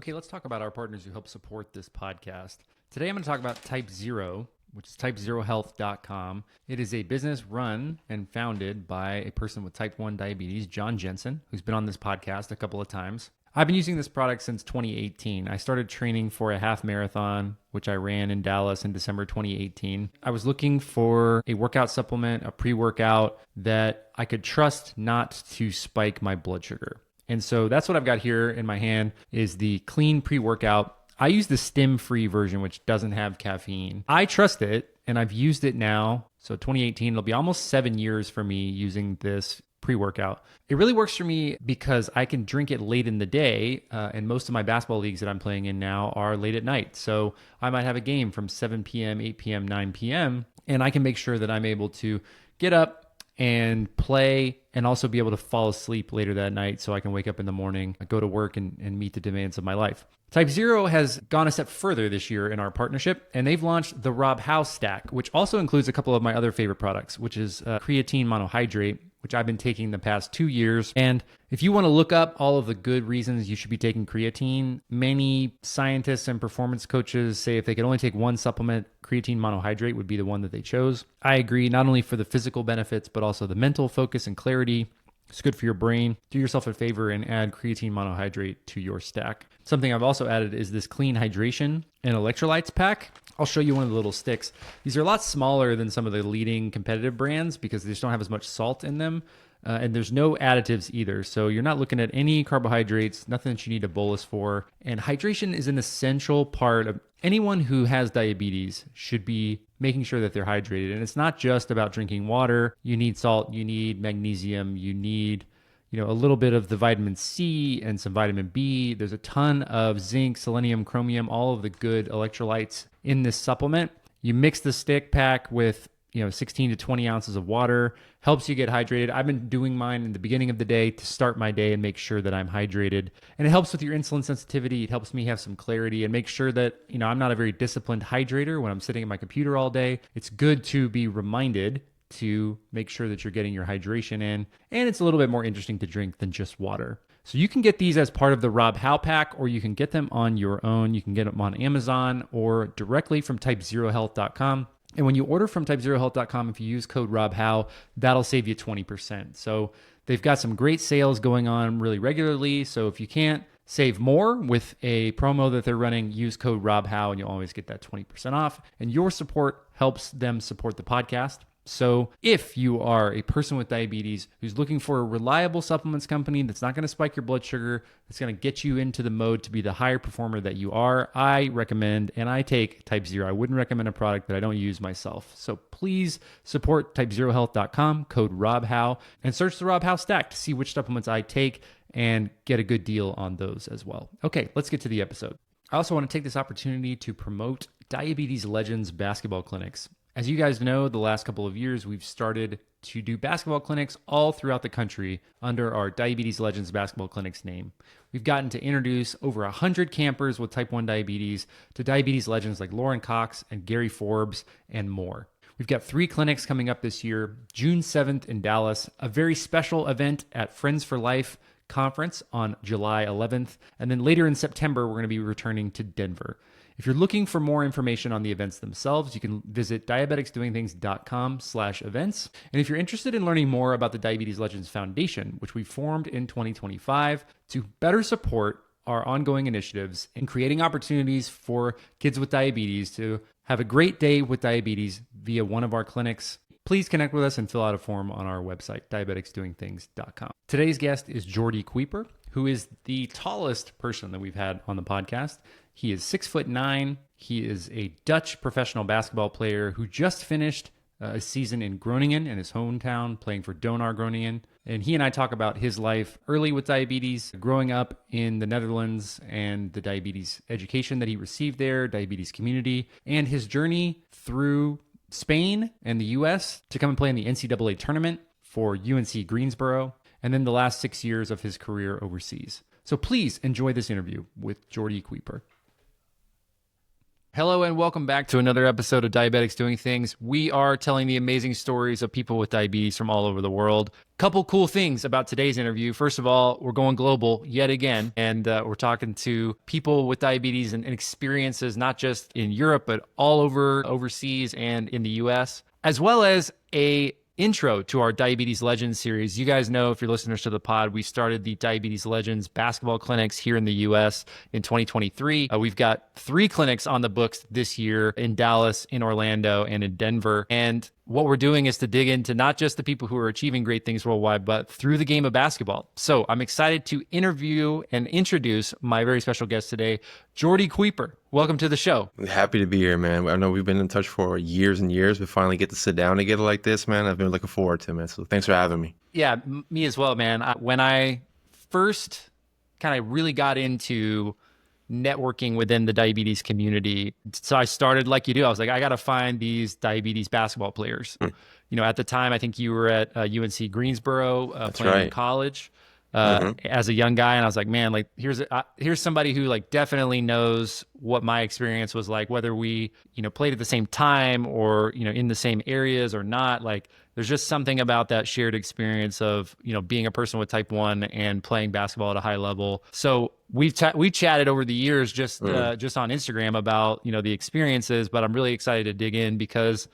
Okay, let's talk about our partners who help support this podcast. Today I'm going to talk about Type Zero, which is typezerohealth.com. It is a business run and founded by a person with type 1 diabetes, John Jensen, who's been on this podcast a couple of times. I've been using this product since 2018. I started training for a half marathon, which I ran in Dallas in December 2018. I was looking for a workout supplement, a pre-workout that I could trust not to spike my blood sugar. And so that's what I've got here in my hand is the clean pre-workout. I use the stim-free version, which doesn't have caffeine. I trust it, and I've used it now. So 2018, it'll be almost 7 years for me using this pre-workout. It really works for me because I can drink it late in the day, and most of my basketball leagues that I'm playing in now are late at night. So I might have a game from 7 p.m., 8 p.m., 9 p.m., and I can make sure that I'm able to get up and play and also be able to fall asleep later that night so I can wake up in the morning, go to work, and meet the demands of my life. Type Zero has gone a step further this year in our partnership, and they've launched the Rob Howe Stack, which also includes a couple of my other favorite products, which is creatine monohydrate, which I've been taking the past 2 years. And if you want to look up all of the good reasons you should be taking creatine, many scientists and performance coaches say if they could only take one supplement, creatine monohydrate would be the one that they chose. I agree, not only for the physical benefits, but also the mental focus and clarity. It's good for your brain. Do yourself a favor and add creatine monohydrate to your stack. Something I've also added is this clean hydration and electrolytes pack. I'll show you one of the little sticks. These are a lot smaller than some of the leading competitive brands because they just don't have as much salt in them. And there's no additives either. So you're not looking at any carbohydrates, nothing that you need a bolus for. And hydration is an essential part of anyone who has diabetes should be making sure that they're hydrated. And it's not just about drinking water. You need salt, you need magnesium, you need a little bit of the vitamin C and some vitamin B. There's a ton of zinc, selenium, chromium, all of the good electrolytes in this supplement. You mix the stick pack with 16 to 20 ounces of water, helps you get hydrated. I've been doing mine in the beginning of the day to start my day and make sure that I'm hydrated. And it helps with your insulin sensitivity. It helps me have some clarity and make sure that, I'm not a very disciplined hydrator when I'm sitting at my computer all day. It's good to be reminded to make sure that you're getting your hydration in. And it's a little bit more interesting to drink than just water. So you can get these as part of the Rob Howe pack, or you can get them on your own. You can get them on Amazon or directly from typezerohealth.com. And when you order from typezerohealth.com, if you use code RobHowe, that'll save you 20%. So they've got some great sales going on really regularly. So if you can't save more with a promo that they're running, use code RobHowe and you'll always get that 20% off. And your support helps them support the podcast. So if you are a person with diabetes who's looking for a reliable supplements company that's not going to spike your blood sugar, that's going to get you into the mode to be the higher performer that you are, I recommend, and I take Type Zero. I wouldn't recommend a product that I don't use myself. So please support typezerohealth.com, code RobHowe, and search the Rob Howe Stack to see which supplements I take and get a good deal on those as well. Okay, let's get to the episode. I also want to take this opportunity to promote Diabetes Legends basketball clinics. As you guys know, the last couple of years, we've started to do basketball clinics all throughout the country under our Diabetes Legends basketball clinics name. We've gotten to introduce over 100 campers with type 1 diabetes to diabetes legends like Lauren Cox and Gary Forbes and more. We've got 3 clinics coming up this year, June 7th in Dallas, a very special event at Friends for Life conference on July 11th, and then later in September, we're going to be returning to Denver. If you're looking for more information on the events themselves, you can visit diabeticsdoingthings.com/events. And if you're interested in learning more about the Diabetes Legends Foundation, which we formed in 2025 to better support our ongoing initiatives in creating opportunities for kids with diabetes to have a great day with diabetes via one of our clinics, please connect with us and fill out a form on our website, diabeticsdoingthings.com. Today's guest is Jordy Kuiper, who is the tallest person that we've had on the podcast. He is 6'9". He is a Dutch professional basketball player who just finished a season in Groningen in his hometown, playing for Donar Groningen. And he and I talk about his life early with diabetes, growing up in the Netherlands and the diabetes education that he received there, diabetes community, and his journey through Spain and the US to come and play in the NCAA tournament for UNC Greensboro, and then the last 6 years of his career overseas. So please enjoy this interview with Jordy Kuiper. Hello and welcome back to another episode of Diabetics Doing Things. We are telling the amazing stories of people with diabetes from all over the world. Couple cool things about today's interview. First of all, we're going global yet again, and we're talking to people with diabetes and experiences not just in Europe, but all over overseas and in the US, as well as a intro to our Diabetes Legends series. You guys know, if you're listeners to the pod, we started the Diabetes Legends basketball clinics here in the US in 2023. We've got 3 clinics on the books this year in Dallas, in Orlando, and in Denver. And what we're doing is to dig into not just the people who are achieving great things worldwide, but through the game of basketball. So I'm excited to interview and introduce my very special guest today, Jordy Kuiper. Welcome to the show. Happy to be here, man. I know we've been in touch for years and years. We finally get to sit down together like this, man. I've been looking forward to it, man. So thanks for having me. Yeah, me as well, man. When I first kind of really got into networking within the diabetes community, so I started like you do. I was like, I got to find these diabetes basketball players. You know, at the time, I think you were at UNC Greensboro playing in college as a young guy, and I was like, man, like here's somebody who like definitely knows what my experience was like, whether we played at the same time or in the same areas or not. Like there's just something about that shared experience of being a person with type 1 and playing basketball at a high level. So we chatted over the years just on Instagram about the experiences, but I'm really excited to dig in because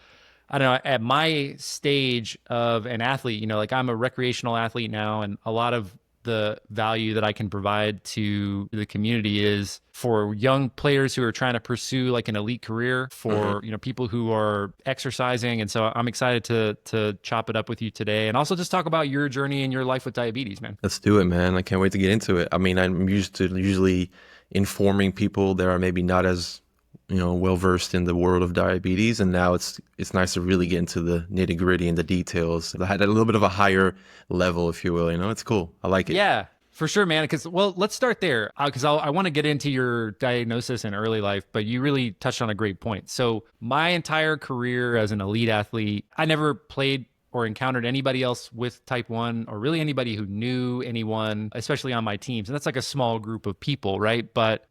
I don't know, at my stage of an athlete, like I'm a recreational athlete now, and a lot of the value that I can provide to the community is for young players who are trying to pursue like an elite career, for people who are exercising. And so I'm excited to chop it up with you today, and also just talk about your journey and your life with diabetes, man. Let's do it, man. I can't wait to get into it. I mean, I'm used to usually informing people that are maybe not as well versed in the world of diabetes, and now it's nice to really get into the nitty gritty and the details. I had a little bit of a higher level, if you will. It's cool. I like it. Yeah, for sure, man. Well, let's start there because I want to get into your diagnosis in early life, but you really touched on a great point. So my entire career as an elite athlete, I never played or encountered anybody else with type 1, or really anybody who knew anyone, especially on my teams. And that's like a small group of people, right? But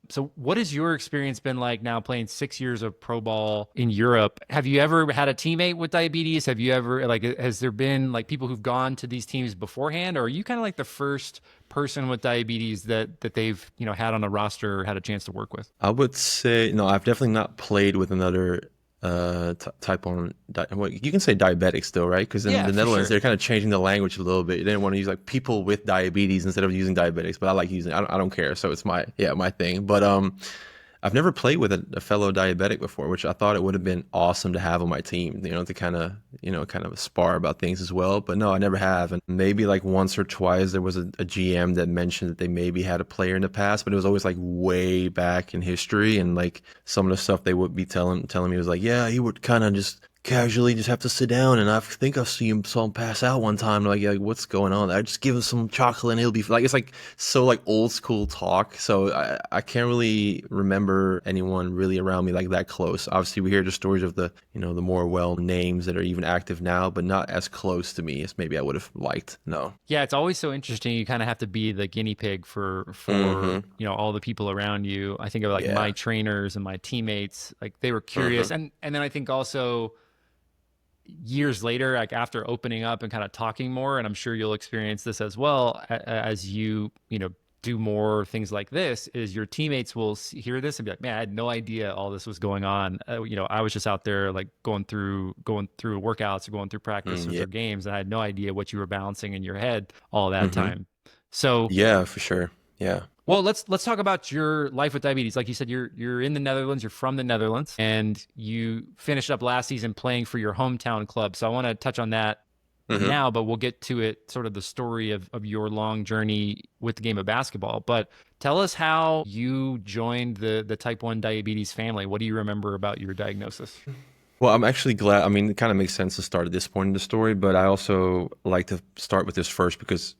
so what has your experience been like now playing 6 years of pro ball in Europe? Have you ever had a teammate with diabetes? Have you ever, has there been like people who've gone to these teams beforehand? Or are you kind of like the first person with diabetes that they've, had on a roster or had a chance to work with? I would say, no, I've definitely not played with another type 1, well, you can say diabetic still, right? Because in the Netherlands, they're kind of changing the language a little bit. They didn't want to use like people with diabetes instead of using diabetics, but I like using I don't care. So it's my thing. But I've never played with a fellow diabetic before, which I thought it would have been awesome to have on my team, to kind of spar about things as well. But no, I never have. And maybe like once or twice there was a GM that mentioned that they maybe had a player in the past, but it was always like way back in history. And like some of the stuff they would be telling me was like, yeah, he would kind of just casually just have to sit down, and I think I saw him pass out one time. Like what's going on? I just give him some chocolate and he'll be like, it's like so like old school talk. So I can't really remember anyone really around me like that close. Obviously we hear the stories of the the more well names that are even active now, but not as close to me as maybe I would have liked. No. Yeah, it's always so interesting. You kind of have to be the guinea pig for all the people around you. I think of like my trainers and my teammates, like they were curious, and then I think also years later, like after opening up and kind of talking more, and I'm sure you'll experience this as well as you do more things like this, is your teammates will hear this and be like, man, I had no idea all this was going on. I was just out there like going through workouts or going through practice or games, and I had no idea what you were balancing in your head all that time. So yeah, for sure. Yeah. Well, let's talk about your life with diabetes. Like you said, you're in the Netherlands, you're from the Netherlands, and you finished up last season playing for your hometown club. So I want to touch on that now, but we'll get to it, sort of the story of your long journey with the game of basketball. But tell us how you joined the type 1 diabetes family. What do you remember about your diagnosis? Well, I'm actually glad. I mean, it kind of makes sense to start at this point in the story, but I also like to start with this first because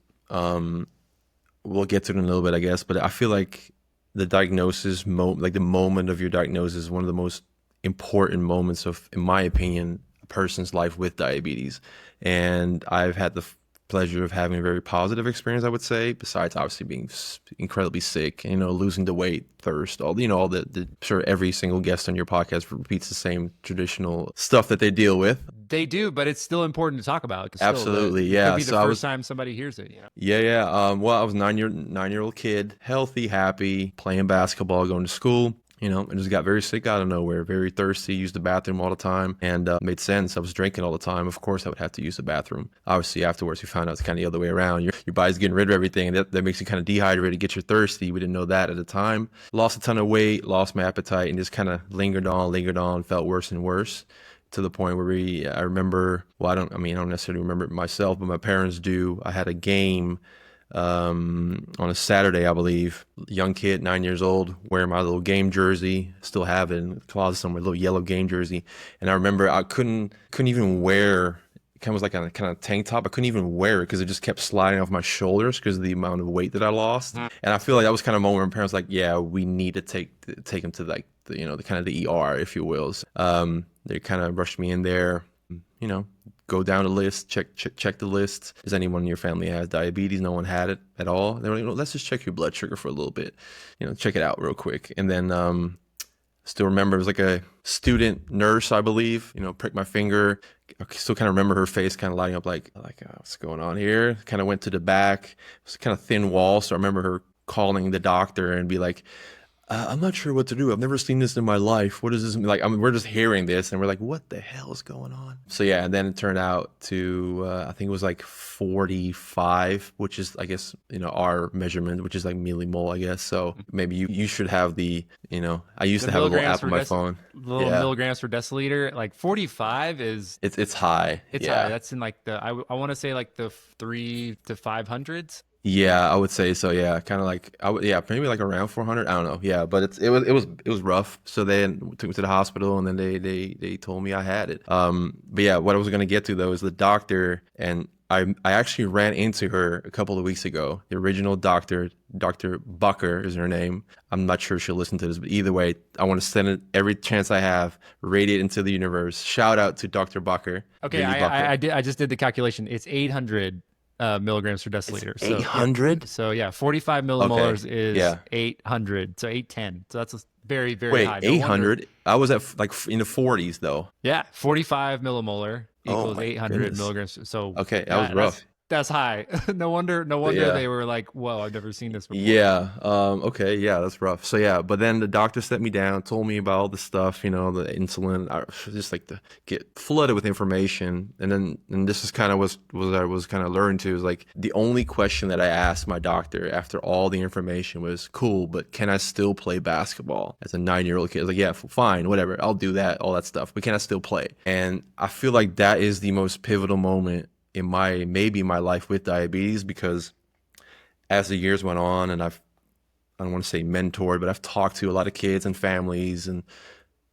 we'll get to it in a little bit, I guess. But I feel like the diagnosis, like the moment of your diagnosis, is one of the most important moments of, in my opinion, a person's life with diabetes. And I've had the pleasure of having a very positive experience, I would say, besides obviously being incredibly sick, losing the weight, thirst, all the sure every single guest on your podcast repeats the same traditional stuff that they deal with. They do, but it's still important to talk about. Absolutely, yeah. It could be the first time somebody hears it. Yeah. Well, I was nine-year-old kid, healthy, happy, playing basketball, going to school. And just got very sick out of nowhere, very thirsty, used the bathroom all the time, and made sense. I was drinking all the time. Of course, I would have to use the bathroom. Obviously, afterwards, we found out it's kind of the other way around. Your body's getting rid of everything, and that makes you kind of dehydrated, get you thirsty. We didn't know that at the time. Lost a ton of weight, lost my appetite, and just kind of lingered on, felt worse and worse, to the point where I remember, well, I don't necessarily remember it myself, but my parents do. I had a game on a Saturday, I believe. Young kid, 9 years old, wearing my little game jersey. Still have it in the closet somewhere, little yellow game jersey. And I remember I couldn't even wear. It kind of was like a kind of tank top. I couldn't even wear it because it just kept sliding off my shoulders because of the amount of weight that I lost. And I feel like that was kind of a moment where my parents were like, yeah, we need to take him to like the kind of the ER, if you will. They kind of rushed me in there. Go down the list, check the list. Does anyone in your family has diabetes? No one had it at all. They were like, let's just check your blood sugar for a little bit, check it out real quick. And then still remember, it was like a student nurse, I believe, pricked my finger. I still kind of remember her face kind of lighting up like what's going on here? Kind of went to the back. It was kind of thin wall. So I remember her calling the doctor and be like, I'm not sure what to do. I've never seen this in my life. What is this? Like, we're just hearing this and we're like, what the hell is going on? So yeah, and then it turned out to, I think it was like 45, which is, I guess, our measurement, which is like millimole, I guess. So maybe you should have I used to have a little app on my phone. Milligrams per deciliter. Like 45 is... It's high. It's high. That's in like I want to say like the 3 to 500s. Yeah, I would say so. Yeah, kind of like maybe like around 400. I don't know. Yeah, but it was rough. So they took me to the hospital, and then they told me I had it. But yeah, what I was gonna get to though is the doctor, and I actually ran into her a couple of weeks ago. The original doctor, Dr. Bucker is her name. I'm not sure she'll listen to this, but either way, I want to send it every chance I have, radiate into the universe. Shout out to Dr. Bucker. Okay, I just did the calculation. It's 800. Milligrams per deciliter. It's 800? So yeah, 45 millimolars is 800. So 810. So that's very, very high. Wait, 800? I was at like in the 40s though. Yeah, 45 millimolar equals 800 milligrams. So okay, that was rough. That's high. No wonder they were like, whoa, I've never seen this before. Yeah. Okay. Yeah, that's rough. So yeah, but then the doctor set me down, told me about all the stuff, the insulin. I just like to get flooded with information. And this is kind of what I was kind of learning to is like the only question that I asked my doctor after all the information was, cool, but can I still play basketball as a 9-year-old kid? I was like, yeah, fine, whatever. I'll do that, all that stuff. But can I still play? And I feel like that is the most pivotal moment in my life with diabetes, because as the years went on and I don't want to say mentored, but I've talked to a lot of kids and families, and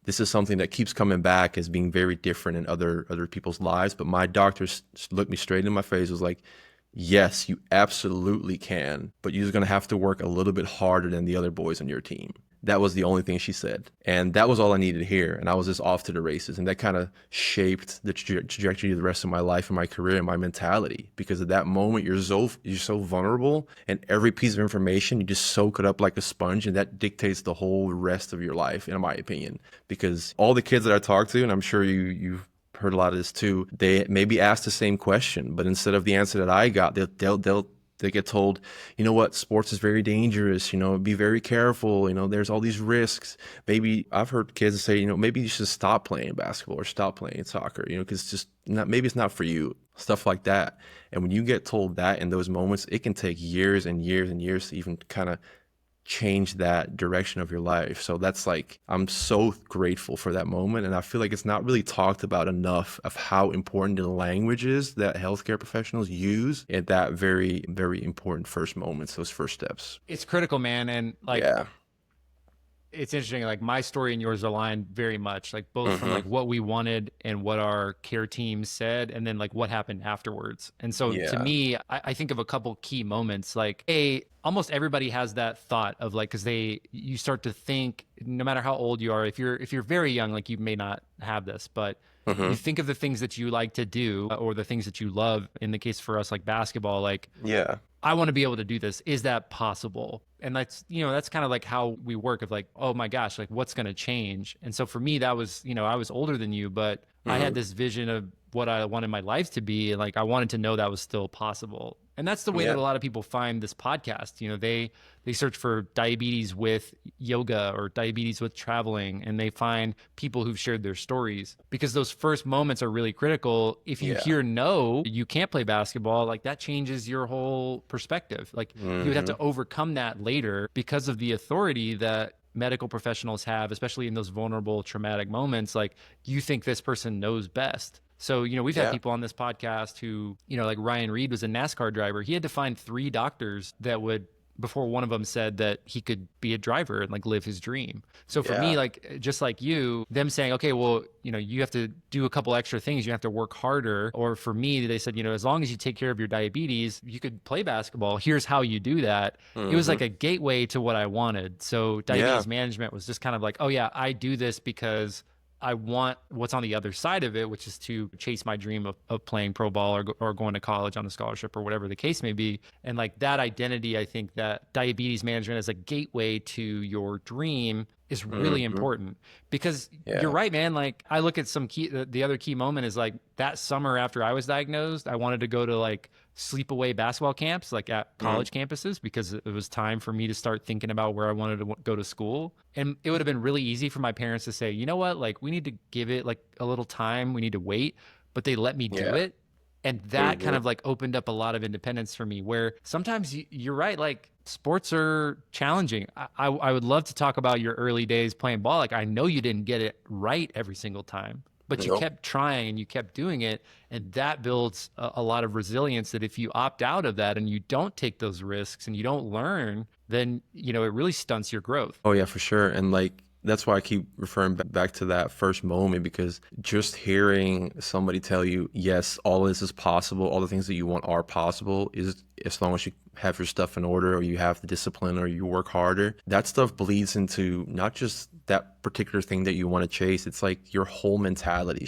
this is something that keeps coming back as being very different in other people's lives. But my doctor looked me straight in my face, was like, yes, you absolutely can, but you're going to have to work a little bit harder than the other boys on your team. That was the only thing she said. And that was all I needed to hear. And I was just off to the races. And that kind of shaped the trajectory of the rest of my life and my career and my mentality. Because at that moment, you're so vulnerable. And every piece of information, you just soak it up like a sponge. And that dictates the whole rest of your life, in my opinion. Because all the kids that I talk to, and I'm sure you've heard a lot of this too, they maybe ask the same question. But instead of the answer that I got, they get told, you know what, sports is very dangerous, be very careful, there's all these risks. Maybe I've heard kids say, maybe you should stop playing basketball or stop playing soccer, because it's just maybe it's not for you, stuff like that. And when you get told that in those moments, it can take years and years and years to even kind of change that direction of your life. So that's like, I'm so grateful for that moment. And I feel like it's not really talked about enough of how important the language is that healthcare professionals use at that very, very important first moments, those first steps. It's critical, man. And like, it's interesting. Like my story and yours align very much, like both from Mm-hmm. like what we wanted and what our care team said, and then like what happened afterwards. And so to Yeah. me, I think of a couple key moments. Like almost everybody has that thought of like, because you start to think, no matter how old you are, if you're very young, like you may not have this, but you Mm-hmm. think of the things that you like to do or the things that you love. In the case for us, like basketball, like Yeah. I want to be able to do this. Is that possible? And that's kind of like how we work of like, oh my gosh, like what's going to change? And so for me, that was, I was older than you, but I had Mm-hmm. this vision of what I wanted my life to be. And like, I wanted to know that was still possible. And that's the way that Yeah. a lot of people find this podcast. They search for diabetes with yoga or diabetes with traveling, and they find people who've shared their stories, because those first moments are really critical. If you Yeah. hear no, you can't play basketball, like that changes your whole perspective. Like you would have Mm-hmm. to overcome that later because of the authority that medical professionals have, especially in those vulnerable traumatic moments. Like you think this person knows best. So, we've had Yeah. people on this podcast who, like Ryan Reed was a NASCAR driver. He had to find 3 doctors that would, before one of them said that he could be a driver and like live his dream. So for me, Yeah. like just like you, them saying, okay, well, you have to do a couple extra things, you have to work harder. Or for me, they said, as long as you take care of your diabetes, you could play basketball. Here's how you do that. It was Mm-hmm. like a gateway to what I wanted. So Yeah. diabetes management was just kind of like, oh yeah, I do this because I want what's on the other side of it, which is to chase my dream of playing pro ball or going to college on a scholarship or whatever the case may be. And like that identity, I think that diabetes management as a gateway to your dream is really Mm-hmm. important, because you're Yeah. right, man. Like I look at the other key moment is like that summer after I was diagnosed, I wanted to go to like sleepaway basketball camps, like at Mm-hmm. college campuses, because it was time for me to start thinking about where I wanted to go to school. And it would have been really easy for my parents to say, you know what, like we need to give it like a little time, we need to wait, but they let me do Yeah. it. And that kind Mm-hmm. of like opened up a lot of independence for me, where sometimes you're right, like sports are challenging. I would love to talk about your early days playing ball. Like I know you didn't get it right every single time, but you Nope. kept trying and you kept doing it. And that builds a lot of resilience, that if you opt out of that and you don't take those risks and you don't learn, then, it really stunts your growth. Oh yeah, for sure. And like that's why I keep referring back to that first moment, because just hearing somebody tell you, yes, all this is possible, all the things that you want are possible, is as long as you have your stuff in order or you have the discipline or you work harder, that stuff bleeds into not just that particular thing that you want to chase. It's like your whole mentality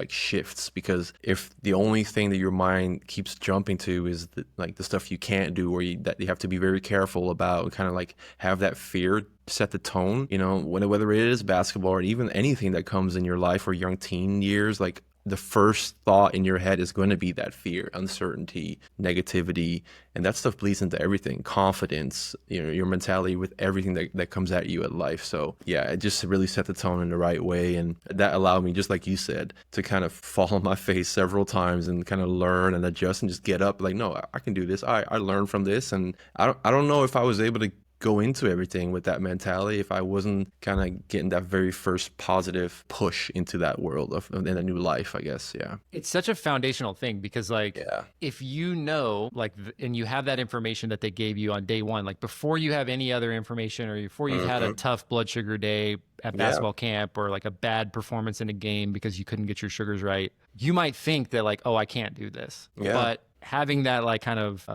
shifts, because if the only thing that your mind keeps jumping to is the stuff you can't do, or that you have to be very careful about, and kind of like have that fear set the tone, whether it is basketball or even anything that comes in your life or young teen years, like the first thought in your head is going to be that fear, uncertainty, negativity, and that stuff bleeds into everything, confidence, your mentality with everything that comes at you at life. So yeah, it just really set the tone in the right way. And that allowed me, just like you said, to kind of fall on my face several times and kind of learn and adjust and just get up like, no, I can do this. I learned from this. And I don't know if I was able to go into everything with that mentality if I wasn't kind of getting that very first positive push into that world in a new life, I guess. Yeah. It's such a foundational thing, because like Yeah. if like and you have that information that they gave you on day one, like before you have any other information, or before you've had a Hmm. tough blood sugar day at Yeah. basketball camp, or like a bad performance in a game because you couldn't get your sugars right, you might think that like, oh, I can't do this. Yeah. But having that like kind of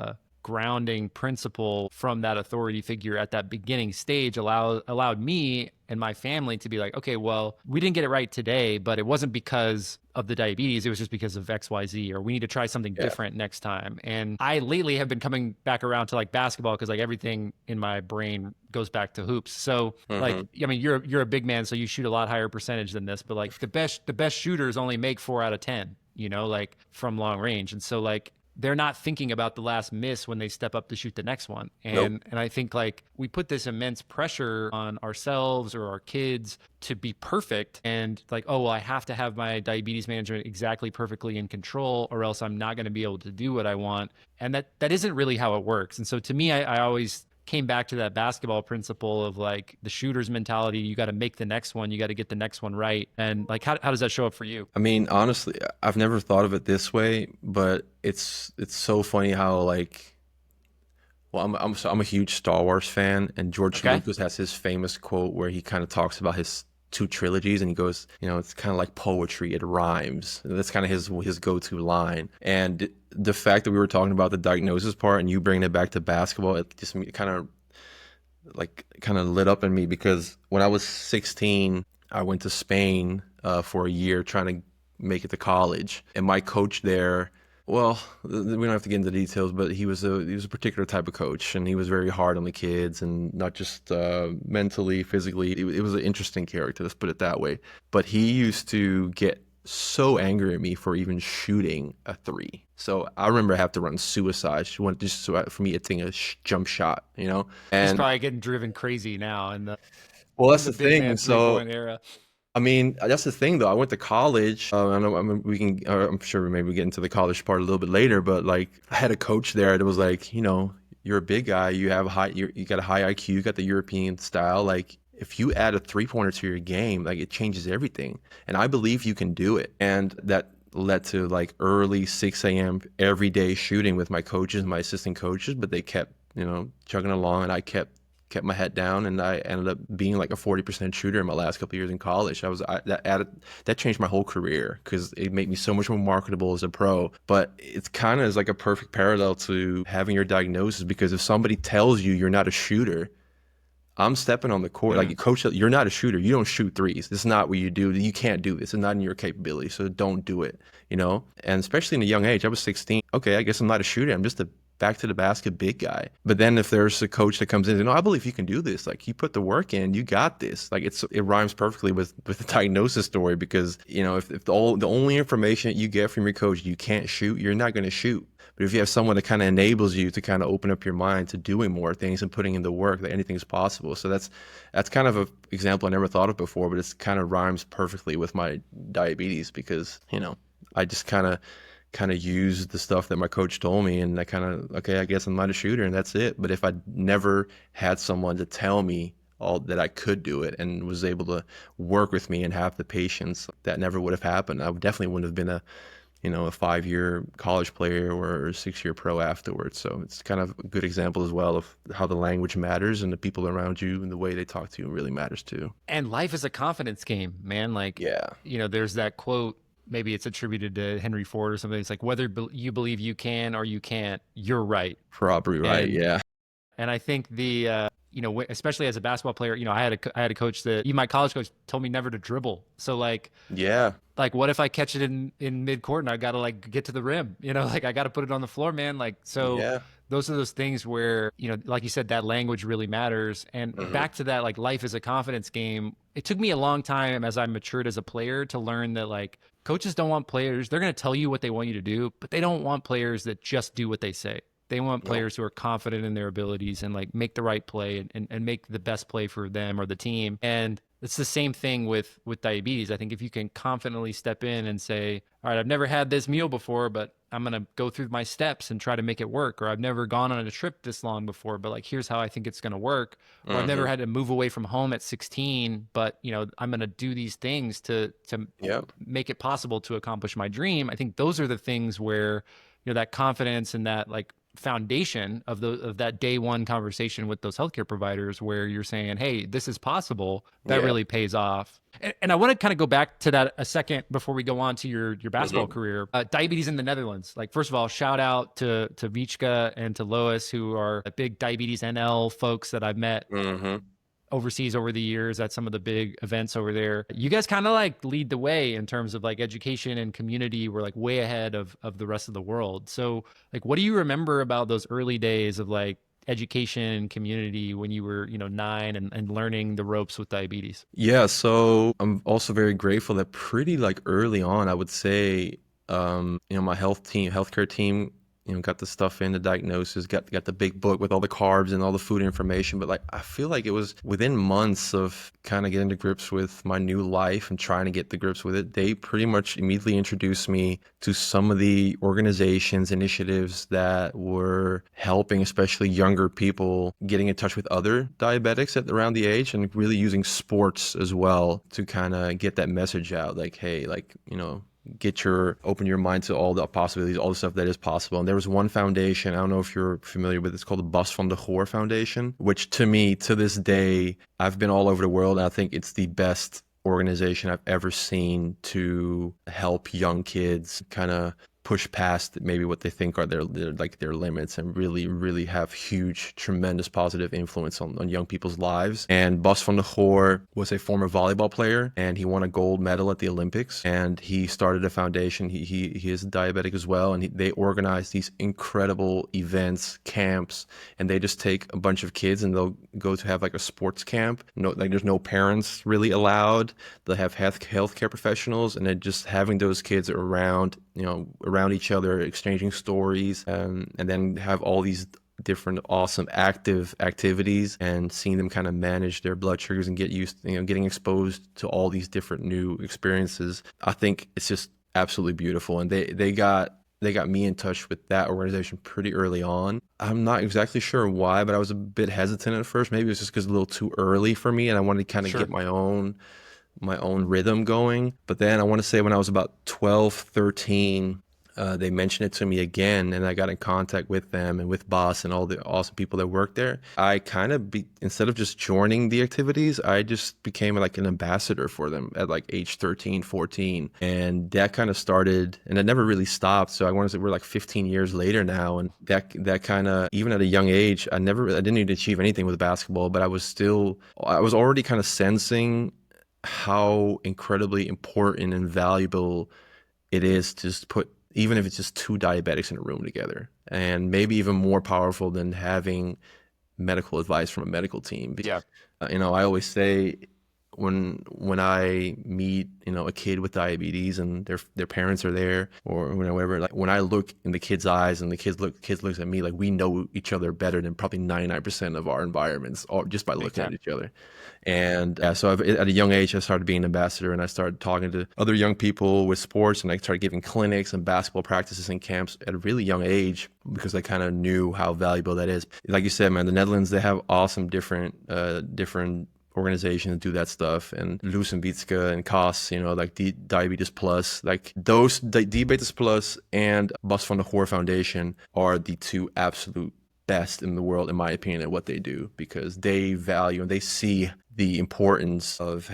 grounding principle from that authority figure at that beginning stage allowed me and my family to be like, okay, well, we didn't get it right today, but it wasn't because of the diabetes. It was just because of XYZ, or we need to try something Yeah. different next time. And I lately have been coming back around to like basketball, because like everything in my brain goes back to hoops. So like, Hmm. I mean, you're a big man, so you shoot a lot higher percentage than this, but like the best shooters only make 4 out of 10, like from long range. And so like they're not thinking about the last miss when they step up to shoot the next one. Nope. And I think like we put this immense pressure on ourselves or our kids to be perfect, and like, oh, well, I have to have my diabetes management exactly perfectly in control, or else I'm not going to be able to do what I want. And that isn't really how it works. And so to me, I always came back to that basketball principle of like the shooter's mentality. You got to make the next one, you got to get the next one right. And like, how does that show up for you? I mean, honestly, I've never thought of it this way, but it's so funny how like Well, I'm a huge Star Wars fan, and George Okay. Lucas has his famous quote where he kind of talks about his two trilogies, and he goes, it's kind of like poetry; it rhymes. And that's kind of his go-to line. And the fact that we were talking about the diagnosis part, and you bringing it back to basketball, it just kind of lit up in me because when I was 16, I went to Spain for a year trying to make it to college, and my coach there. Well, we don't have to get into details, but he was a particular type of coach, and he was very hard on the kids, and not just mentally, physically. It was an interesting character, let's put it that way. But he used to get so angry at me for even shooting a three. So I remember I have to run suicide. She wanted just for me hitting a jump shot, He's And probably getting driven crazy now well, in that's the the big thing. man So 3-point era. I mean, that's the thing, though. I went to college. I mean, I'm sure maybe we get into the college part a little bit later, but like, I had a coach there that was like, you're a big guy. You have you got a high IQ. You got the European style. Like, if you add a 3-pointer to your game, like, it changes everything. And I believe you can do it. And that led to like early 6 a.m. every day shooting with my coaches, my assistant coaches, but they kept, chugging along, and I kept my head down, and I ended up being like a 40% shooter in my last couple of years in college. That changed my whole career because it made me so much more marketable as a pro. But it's kind of like a perfect parallel to having your diagnosis, because if somebody tells you you're not a shooter, I'm stepping on the court. Like, coach, you're not a shooter. You don't shoot threes. This is not what you do. You can't do this. It's not in your capability. So don't do it, And especially in a young age, I was 16. Okay, I guess I'm not a shooter. I'm just a back to the basket big guy. But then if there's a coach that comes in and, no, I believe you can do this. Like, you put the work in, you got this. Like, it rhymes perfectly with the diagnosis story, because, if the only information that you get from your coach, you can't shoot, you're not going to shoot. But if you have someone that kind of enables you to kind of open up your mind to doing more things and putting in the work, that anything is possible. So that's kind of an example I never thought of before, but it's kind of rhymes perfectly with my diabetes, because, I just kind of used the stuff that my coach told me, and okay, I guess I'm not a shooter, and that's it. But if I never had someone to tell me all that I could do it, and was able to work with me and have the patience, that never would have happened. I definitely wouldn't have been a 5-year college player or a 6-year pro afterwards. So it's kind of a good example as well of how the language matters, and the people around you and the way they talk to you really matters too. And life is a confidence game, man. Like, Yeah. there's that quote, maybe it's attributed to Henry Ford or something. It's like, whether you believe you can or you can't, you're right. Probably right. And Yeah. And I think especially as a basketball player, I had a coach that, even my college coach told me never to dribble. So Yeah. what if I catch it in mid court and I got to like get to the rim, like I got to put it on the floor, man. Yeah. Those are those things where, like you said, that language really matters. And back to that, like, life is a confidence game. It took me a long time as I matured as a player to learn that, like, coaches don't want players. They're going to tell you what they want you to do, but they don't want players that just do what they say. They want players who are confident in their abilities and like make the right play and make the best play for them or the team. And it's the same thing with diabetes. I think if you can confidently step in and say, all right, I've never had this meal before, but I'm going to go through my steps and try to make it work. Or I've never gone on a trip this long before, but like, here's how I think it's going to work. Or I've never had to move away from home at 16, but I'm going to do these things to make it possible to accomplish my dream. I think those are the things where, that confidence and that like foundation of that day one conversation with those healthcare providers, where you're saying, hey, this is possible, that really pays off. And I want to kind of go back to that a second before we go on to your basketball career. Diabetes in the Netherlands. Like, first of all, shout out to Vichka and to Lois, who are big diabetes NL folks that I've met overseas over the years at some of the big events over there. You guys kind of like lead the way in terms of like education and community. We're like way ahead of the rest of the world. So like, what do you remember about those early days of like education and community when you were, 9 and learning the ropes with diabetes? Yeah. So I'm also very grateful that pretty like early on, I would say, my healthcare team, got the stuff in, the diagnosis, got the big book with all the carbs and all the food information. But like, I feel like it was within months of kind of getting to grips with my new life and trying to get the grips with it, they pretty much immediately introduced me to some of the organizations, initiatives that were helping, especially younger people, getting in touch with other diabetics at around the age, and really using sports as well to kind of get that message out. Like, hey, like, open your mind to all the possibilities, all the stuff that is possible. And there was one foundation, I don't know if you're familiar with, it's called the Bas van de Goor Foundation, which to me, to this day, I've been all over the world, and I think it's the best organization I've ever seen to help young kids kind of push past maybe what they think are their limits, and really have huge, tremendous positive influence on young people's lives. And Bas van de Goor was a former volleyball player, and he won a gold medal at the Olympics, and he started a foundation. He is diabetic as well, and they organize these incredible events, camps, and they just take a bunch of kids and they'll go to have like a sports camp. No, like there's no parents really allowed. They'll have healthcare professionals, and then just having those kids around each other, exchanging stories, and then have all these different awesome active activities, and seeing them kind of manage their blood sugars and get used, getting exposed to all these different new experiences. I think it's just absolutely beautiful. And they got me in touch with that organization pretty early on. I'm not exactly sure why, but I was a bit hesitant at first. Maybe it was just because a little too early for me, and I wanted to kind of get my own rhythm going. But then I want to say when I was about 12, 13, they mentioned it to me again, and I got in contact with them and with Boss and all the awesome people that work there. I kind of, instead of just joining the activities, I just became like an ambassador for them at like age 13, 14. And that kind of started, and it never really stopped. So I want to say we're like 15 years later now. And that kind of, even at a young age, I didn't even achieve anything with basketball, but I was already kind of sensing how incredibly important and valuable it is to just put, even if it's just two diabetics in a room together, and maybe even more powerful than having medical advice from a medical team. Yeah. I always say when I meet, a kid with diabetes and their parents are there, or whatever, like when I look in the kid's eyes and the kids looks at me, like we know each other better than probably 99% of our environments, or just by looking at each other. And so at a young age, I started being an ambassador, and I started talking to other young people with sports, and I started giving clinics and basketball practices and camps at a really young age, because I kind of knew how valuable that is. Like you said, man, the Netherlands, they have awesome different organizations do that stuff, and Loes and Wietske and CAS, like the Diabetes Plus, like those, the Diabetes Plus and Bas van de Goor Foundation are the two absolute best in the world, in my opinion, at what they do, because they value and they see the importance of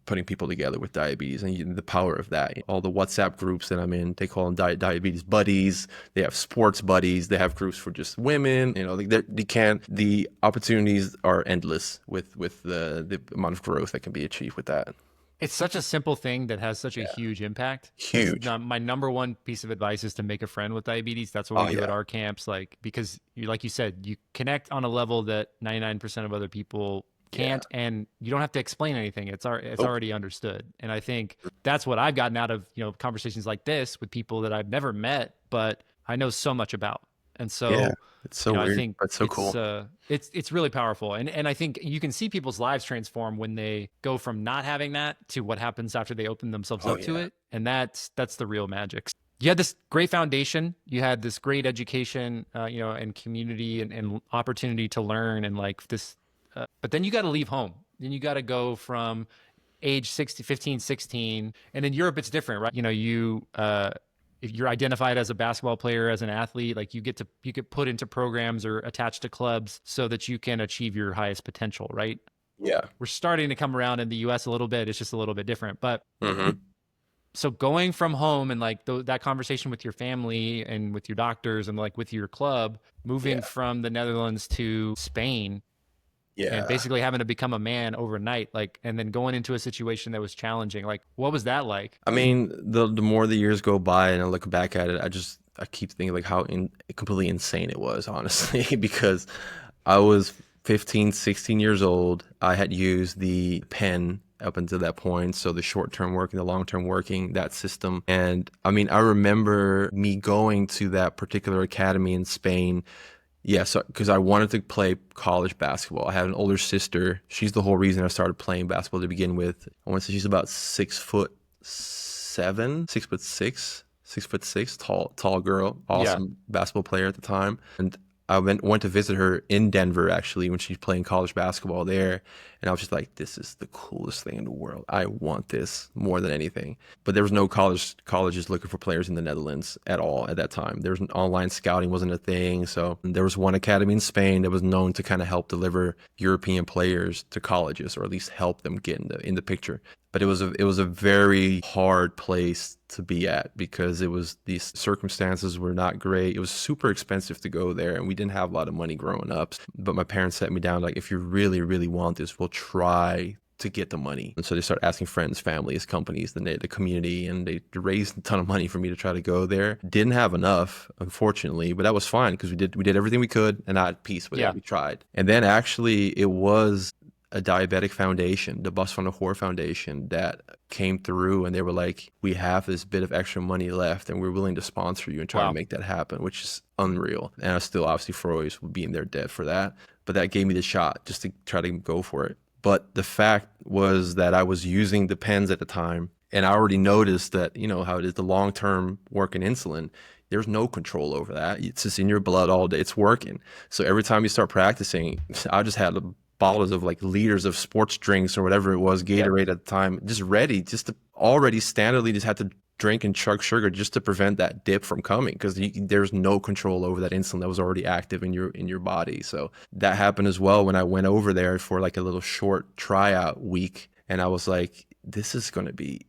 putting people together with diabetes and the power of that. All the WhatsApp groups that I'm in, they call them diabetes buddies. They have sports buddies. They have groups for just women. The opportunities are endless with the amount of growth that can be achieved with that. It's such a simple thing that has such a huge impact. Huge. My number one piece of advice is to make a friend with diabetes. That's what we do at our camps. Because like you said, you connect on a level that 99% of other people can't, and you don't have to explain anything. It's already understood. And I think that's what I've gotten out of, conversations like this with people that I've never met, but I know so much about. And so it's so weird, I think but so cool. It's really powerful. And I think you can see people's lives transform when they go from not having that to what happens after they open themselves up to it. And that's the real magic. You had this great foundation, you had this great education, and community and opportunity to learn, and like this, but then you got to leave home. Then you got to go from age 15, 16. And in Europe, it's different, right? If you're identified as a basketball player, as an athlete, like you get put into programs or attached to clubs so that you can achieve your highest potential, right? Yeah. We're starting to come around in the US a little bit. It's just a little bit different. But so going from home and like that conversation with your family and with your doctors and like with your club, moving from the Netherlands to Spain, and basically having to become a man overnight, like, and then going into a situation that was challenging. Like, what was that like? I mean, the more the years go by and I look back at it, I keep thinking like how completely insane it was, honestly, because I was 15, 16 years old. I had used the pen up until that point. So the short-term working, the long-term working, that system. And I mean, I remember me going to that particular academy in Spain. Yeah, so because I wanted to play college basketball. I had an older sister. She's the whole reason I started playing basketball to begin with. I want to say she's about 6'7", 6'6", tall girl, awesome basketball player at the time. And I went to visit her in Denver, actually, when she's playing college basketball there. And I was just like, this is the coolest thing in the world. I want this more than anything. But there was no colleges looking for players in the Netherlands at all at that time. There was online scouting wasn't a thing. So there was one academy in Spain that was known to kind of help deliver European players to colleges, or at least help them get in the picture. But it was a very hard place to be at, because these circumstances were not great. It was super expensive to go there, and we didn't have a lot of money growing up. But my parents set me down like, if you really, really want this, we'll try to get the money. And so they started asking friends, families, companies, the community, and they raised a ton of money for me to try to go there. Didn't have enough, unfortunately, but that was fine, because we did everything we could, and I had peace with it. We tried. And then actually it was a diabetic foundation, the Bas van der Goor Foundation, that came through, and they were like, we have this bit of extra money left, and we're willing to sponsor you and try to make that happen, which is unreal. And I still obviously for always will be in their debt for that. But that gave me the shot just to try to go for it. But the fact was that I was using the pens at the time, and I already noticed that, you know, how it is, the long-term work in insulin, there's no control over that. It's just in your blood all day. It's working. So every time you start practicing, I just had bottles of like liters of sports drinks or whatever it was, Gatorade at the time, just ready, just to already standardly just had to drink and chug sugar just to prevent that dip from coming, because there's no control over that insulin that was already active in your body. So that happened as well when I went over there for like a little short tryout week, and I was like, this is going to be,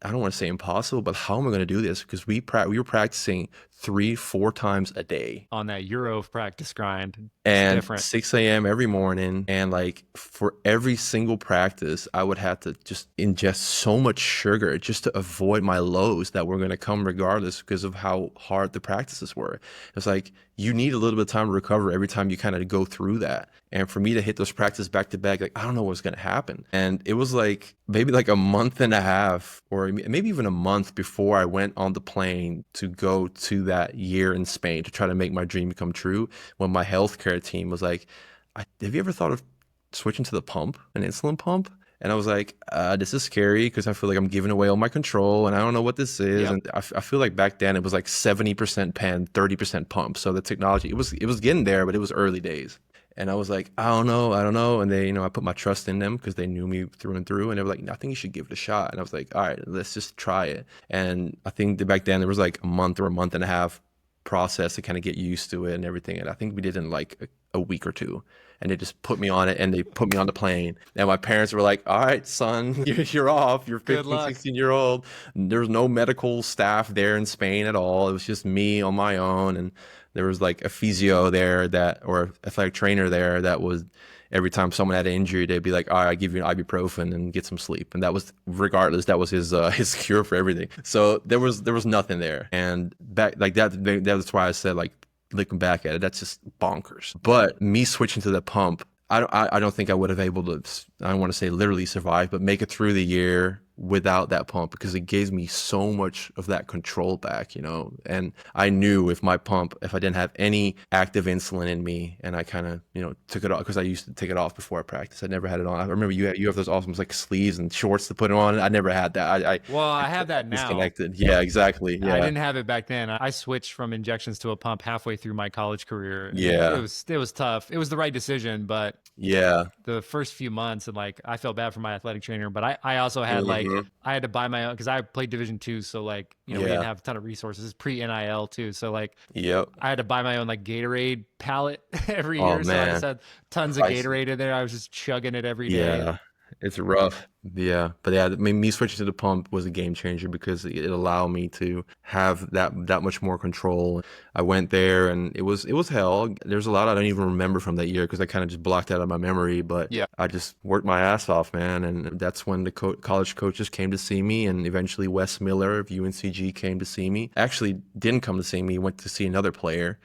I don't want to say impossible, but how am I going to do this? Because we were practicing 3-4 times a day on that Euro practice grind, and 6 a.m. every morning. And like for every single practice, I would have to just ingest so much sugar just to avoid my lows that were going to come regardless, because of how hard the practices were. It's like you need a little bit of time to recover every time you kind of go through that. And for me to hit those practices back to back, like, I don't know what's going to happen. And it was like maybe like a month and a half, or maybe even a month before I went on the plane to go to that year in Spain to try to make my dream come true, when my healthcare team was like, have you ever thought of switching to the pump, an insulin pump? And I was like, this is scary, because I feel like I'm giving away all my control, and I don't know what this is. Yep. And I feel like back then it was like 70% pen, 30% pump. So the technology, it was getting there, but it was early days. And I was like, I don't know. And they, I put my trust in them because they knew me through and through. And they were like, I think you should give it a shot. And I was like, all right, let's just try it. And I think that back then there was like a month or a month and a half process to kind of get used to it and everything. And I think we did in like a week or two. And they just put me on it, and they put me on the plane. And my parents were like, all right, son, you're off. You're 15, 16-year-old. There's no medical staff there in Spain at all. It was just me on my own. And there was like a physio there or athletic trainer there that was, every time someone had an injury, they'd be like, all right, I give you an ibuprofen and get some sleep. And that was, regardless, that was his cure for everything. So there was nothing there. And back like that's why I said, like, looking back at it, that's just bonkers. But me switching to the pump, I don't think I would have able to, I don't want to say literally survive, but make it through the year without that pump, because it gave me so much of that control back, and I knew if my pump, if I didn't have any active insulin in me, and I kind of, took it off, because I used to take it off before I practice. I never had it on. I remember you have those awesome like sleeves and shorts to put it on. I never had that. I have that now. Disconnected. Yeah, exactly. Yeah. I didn't have it back then. I switched from injections to a pump halfway through my college career. Yeah. It was tough. It was the right decision, but yeah, the first few months, and like, I felt bad for my athletic trainer, but I also had like, I had to buy my own, because I played Division II, so like, we didn't have a ton of resources. It's pre-NIL too, so like, yep, I had to buy my own like Gatorade pallet every year. So I just had tons of Gatorade in there. I was just chugging it every day. Yeah, it's rough. Yeah, but yeah, me switching to the pump was a game changer, because it allowed me to have that much more control. I went there, and it was hell. There's a lot I don't even remember from that year, because I kind of just blocked out of my memory. But yeah, I just worked my ass off, man. And that's when the college coaches came to see me, and eventually Wes Miller of UNCG came to see me. Actually, didn't come to see me. Went to see another player.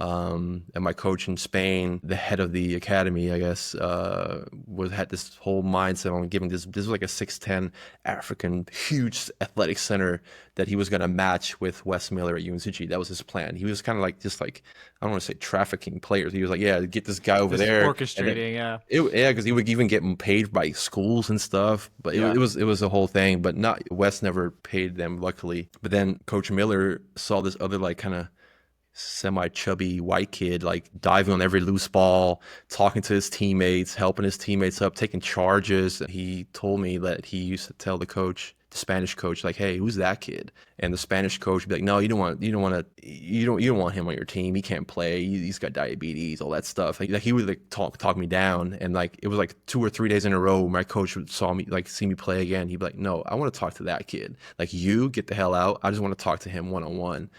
And my coach in Spain, the head of the academy, I guess, had this whole mindset on giving this was like a 6'10" African, huge athletic center that he was going to match with Wes Miller at UNCG. That was his plan. He was kind of like, just like, I don't want to say trafficking players. He was like, yeah, get this guy over there. Orchestrating, yeah. Because he would even get paid by schools and stuff. But it was a whole thing. But Wes never paid them, luckily. But then Coach Miller saw this other like kind of semi-chubby white kid, like diving on every loose ball, talking to his teammates, helping his teammates up, taking charges. He told me that he used to tell the coach, the Spanish coach, like, "Hey, who's that kid?" And the Spanish coach would be like, "No, you don't want him on your team. He can't play. He's got diabetes, all that stuff." Like he would like talk me down, and like it was like 2 or 3 days in a row, my coach would see me play again. He'd be like, "No, I want to talk to that kid. Like, you get the hell out. I just want to talk to him one on one."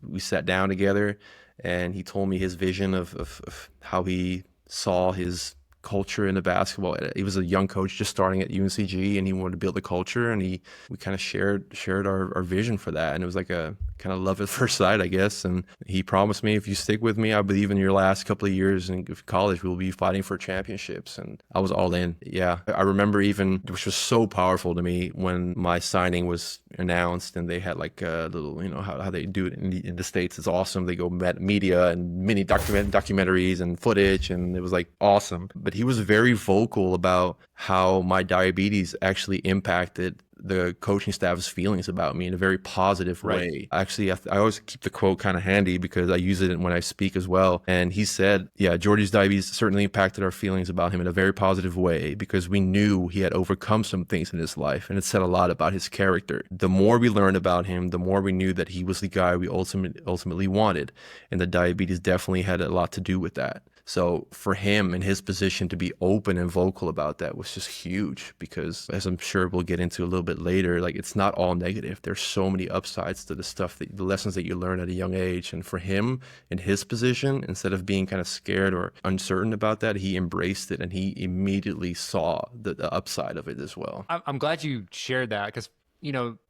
We sat down together, and he told me his vision of how he saw his culture in the basketball. He was a young coach just starting at UNCG, and he wanted to build a culture, and we kind of shared our vision for that. And it was like a kind of love at first sight, I guess. And he promised me, if you stick with me, I believe in your last couple of years in college, we'll be fighting for championships. And I was all in. Yeah. I remember even, which was so powerful to me, when my signing was announced and they had like a little, how they do it in the States. It's awesome. They go media and mini documentaries and footage, and it was like awesome. But he was very vocal about how my diabetes actually impacted the coaching staff's feelings about me in a very positive way. Actually, I always keep the quote kind of handy because I use it when I speak as well. And he said, "Yeah, Jordy's diabetes certainly impacted our feelings about him in a very positive way, because we knew he had overcome some things in his life, and it said a lot about his character. The more we learned about him, the more we knew that he was the guy we ultimately wanted, and the diabetes definitely had a lot to do with that." So for him in his position to be open and vocal about that was just huge, because, as I'm sure we'll get into a little bit later, like, it's not all negative. There's so many upsides to the lessons that you learn at a young age. And for him in his position, instead of being kind of scared or uncertain about that, he embraced it, and he immediately saw the upside of it as well. I'm glad you shared that, because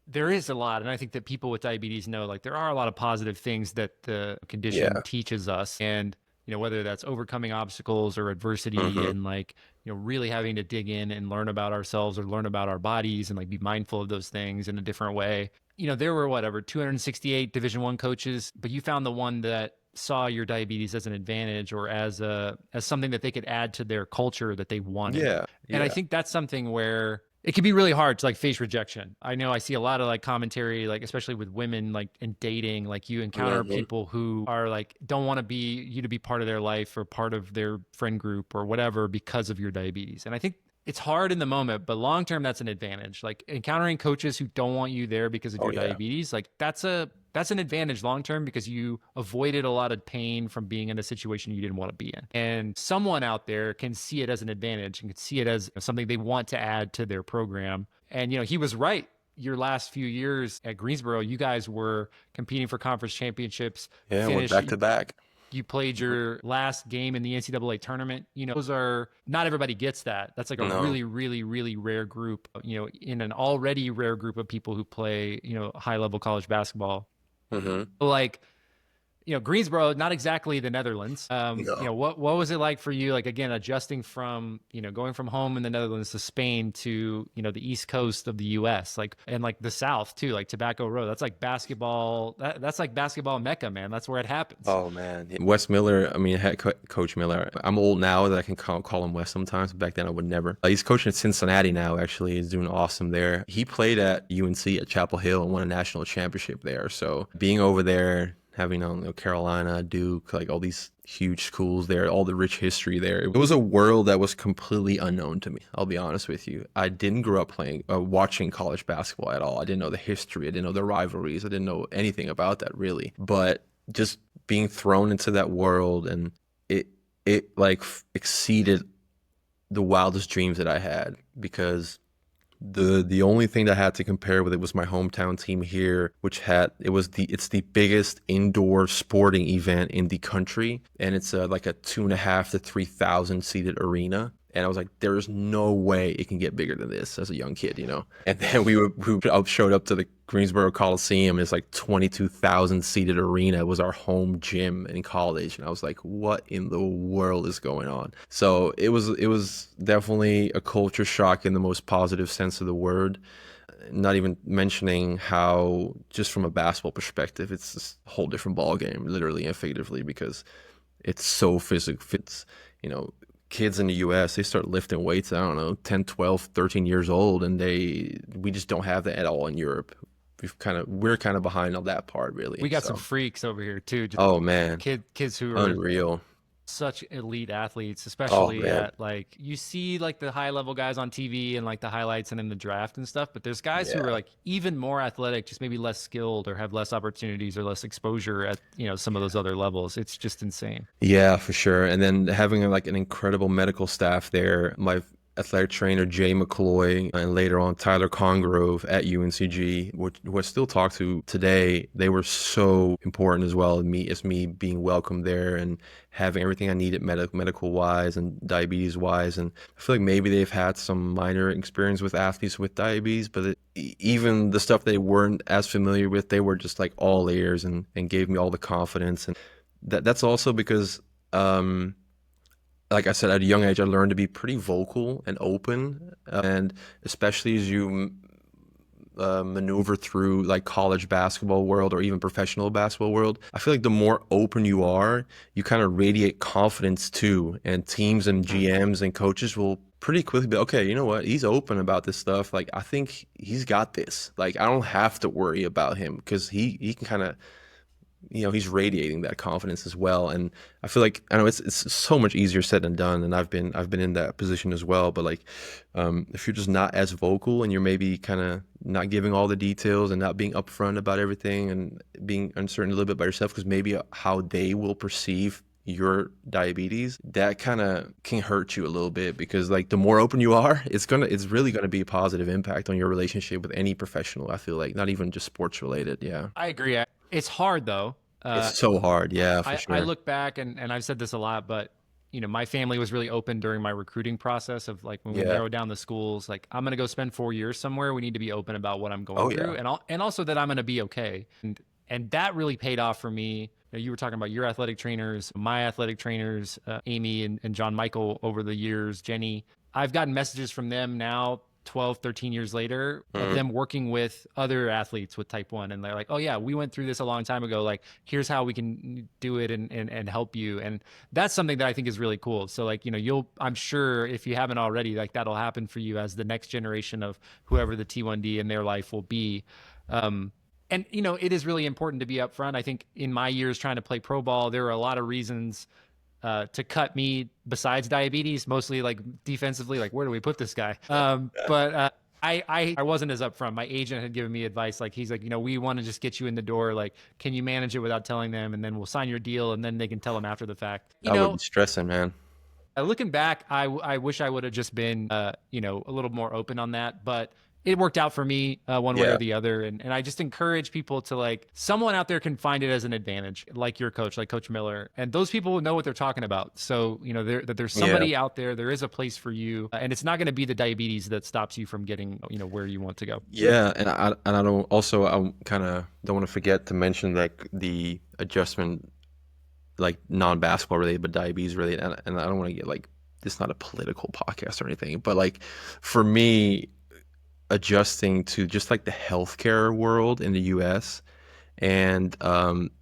there is a lot. And I think that people with diabetes know, like, there are a lot of positive things that the condition teaches us. And whether that's overcoming obstacles or adversity, and like, really having to dig in and learn about ourselves or learn about our bodies and like be mindful of those things in a different way. There were 268 Division I coaches, but you found the one that saw your diabetes as an advantage, or as something that they could add to their culture that they wanted. Yeah. And I think that's something where it can be really hard to like face rejection. I know I see a lot of like commentary, like especially with women, like in dating, like you encounter people who are like, don't want you to be part of their life or part of their friend group or whatever because of your diabetes. And I think it's hard in the moment, but long term, that's an advantage. Like encountering coaches who don't want you there because of your diabetes, like that's an advantage long term, because you avoided a lot of pain from being in a situation you didn't want to be in. And someone out there can see it as an advantage and can see it as something they want to add to their program. And he was right. Your last few years at Greensboro, you guys were competing for conference championships. Yeah, went back to back. You played your last game in the NCAA tournament. Those are, not everybody gets that. That's like a really, really, really rare group, in an already rare group of people who play, high level college basketball. Like, Greensboro, not exactly the Netherlands. What was it like for you? Like, again, adjusting from, going from home in the Netherlands to Spain to, the East Coast of the US, like, and like the South too, like Tobacco Road. That's like basketball. That's like basketball Mecca, man. That's where it happens. Oh man. Wes Miller, Coach Miller, I'm old now that I can call him Wes sometimes. Back then I would never. He's coaching at Cincinnati now, actually. He's doing awesome there. He played at UNC at Chapel Hill and won a national championship there. So being over there, having Carolina, Duke, like all these huge schools there, all the rich history there. It was a world that was completely unknown to me. I'll be honest with you. I didn't grow up watching college basketball at all. I didn't know the history. I didn't know the rivalries. I didn't know anything about that really. But just being thrown into that world, and it like exceeded the wildest dreams that I had, because the only thing that I had to compare with it was my hometown team here, which it's the biggest indoor sporting event in the country, and it's like a 2,500 to 3,000 seated arena. And I was like, there's no way it can get bigger than this as a young kid, And then we showed up to the Greensboro Coliseum. It's like 22,000 seated arena. It was our home gym in college. And I was like, what in the world is going on? So it was definitely a culture shock in the most positive sense of the word. Not even mentioning how, just from a basketball perspective, it's just a whole different ball game, literally and figuratively, because it's so physical. It's, kids in the US, they start lifting weights, I don't know, 10, 12, 13 years old, and we just don't have that at all in Europe. we're kind of behind on that part, really. We got some So, freaks over here too. Just oh man, kids who are unreal. such elite athletes, Oh especially man, at like you see like the high level guys on TV and like the highlights and in the draft and stuff. But there's guys who are yeah. like even more athletic, just maybe less skilled or have less opportunities or less exposure at some of those other levels. It's just insane. Yeah, for sure. And then having like an incredible medical staff there. My athletic trainer Jay McCloy and later on Tyler Congrove at UNCG, who I still talk to today, they were so important as well. Me being welcome there and having everything I needed medical wise and diabetes wise. And I feel like maybe they've had some minor experience with athletes with diabetes, but even the stuff they weren't as familiar with, they were just like all ears and gave me all the confidence. And that's also because, like I said, at a young age, I learned to be pretty vocal and open, and especially as you maneuver through like college basketball world or even professional basketball world, I feel like the more open you are, you kind of radiate confidence too, and teams and GMs and coaches will pretty quickly be, okay, you know what? He's open about this stuff. Like, I think he's got this. Like, I don't have to worry about him because he can kind of, he's radiating that confidence as well. And I feel like, I know it's so much easier said than done. And I've been in that position as well. But like, if you're just not as vocal and you're maybe kind of not giving all the details and not being upfront about everything and being uncertain a little bit by yourself, because maybe how they will perceive your diabetes, that kind of can hurt you a little bit, because like the more open you are, it's really gonna be a positive impact on your relationship with any professional. I feel like, not even just sports related. Yeah. I agree. It's hard though. It's so hard. Yeah, for I sure. look back and I've said this a lot, but my family was really open during my recruiting process of like when we Yeah. narrowed down the schools, like I'm going to go spend 4 years somewhere. We need to be open about what I'm going Oh through, yeah. and also that I'm going to be okay. And that really paid off for me. You were talking about your athletic trainers, my athletic trainers, Amy and John Michael over the years, Jenny. I've gotten messages from them now 12, 13 years later of them working with other athletes with type 1. And they're like, oh yeah, we went through this a long time ago. Like, here's how we can do it and help you. And that's something that I think is really cool. So like, I'm sure if you haven't already, like that'll happen for you as the next generation of whoever the T1D in their life will be. And it is really important to be upfront. I think in my years trying to play pro ball, there were a lot of reasons to cut me besides diabetes, mostly like defensively, like where do we put this guy? But I wasn't as upfront. My agent had given me advice. Like, he's like, we want to just get you in the door. Like, can you manage it without telling them? And then we'll sign your deal. And then they can tell them after the fact. I would be stressing, man. Looking back, I wish I would have just been, a little more open on that. But it worked out for me one way or the other. And I just encourage people to, like, someone out there can find it as an advantage, like your coach, like Coach Miller. And those people know what they're talking about. So, that there's somebody out there, there is a place for you. And it's not going to be the diabetes that stops you from getting, where you want to go. Yeah. And I kind of don't want to forget to mention like the adjustment, like non-basketball related, but diabetes related. And I don't want to get like, it's not a political podcast or anything, but like for me, adjusting to just like the healthcare world in the US, and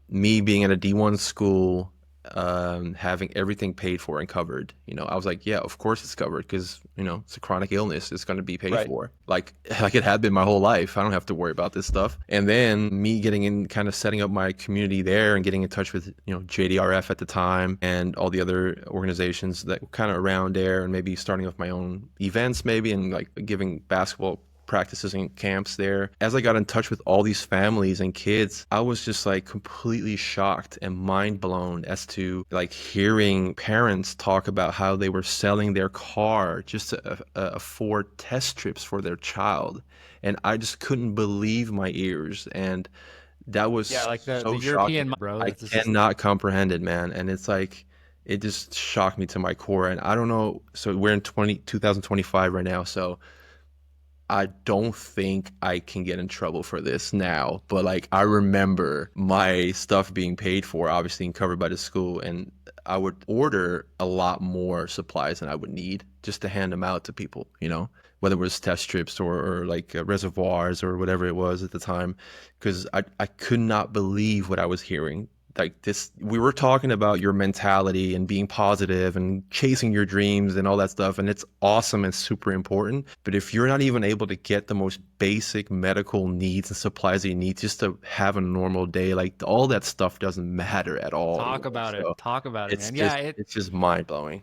me being at a D1 school, having everything paid for and covered, I was like, yeah, of course it's covered, because it's a chronic illness, it's going to be paid for, like it had been my whole life. I don't have to worry about this stuff. And then me getting in, kind of setting up my community there and getting in touch with JDRF at the time and all the other organizations that were kind of around there, and maybe starting up my own events maybe, and like giving basketball practices and camps there. As I got in touch with all these families and kids, I was just like completely shocked and mind blown as to like hearing parents talk about how they were selling their car just to afford test trips for their child. And I just couldn't believe my ears. And that was like the so European, shocking. bro. I cannot comprehend it, man. And it's like, it just shocked me to my core. And I don't know. So we're in 2025 right now. So I don't think I can get in trouble for this now, but like I remember my stuff being paid for, obviously, and covered by the school, and I would order a lot more supplies than I would need just to hand them out to people, whether it was test strips or like reservoirs or whatever it was at the time, because I could not believe what I was hearing like this, we were talking about your mentality and being positive and chasing your dreams and all that stuff. And it's awesome and super important. But if you're not even able to get the most basic medical needs and supplies that you need just to have a normal day, like all that stuff doesn't matter at all Talk anymore. about it. So Talk about it, it's man. just, Yeah, it's just mind blowing.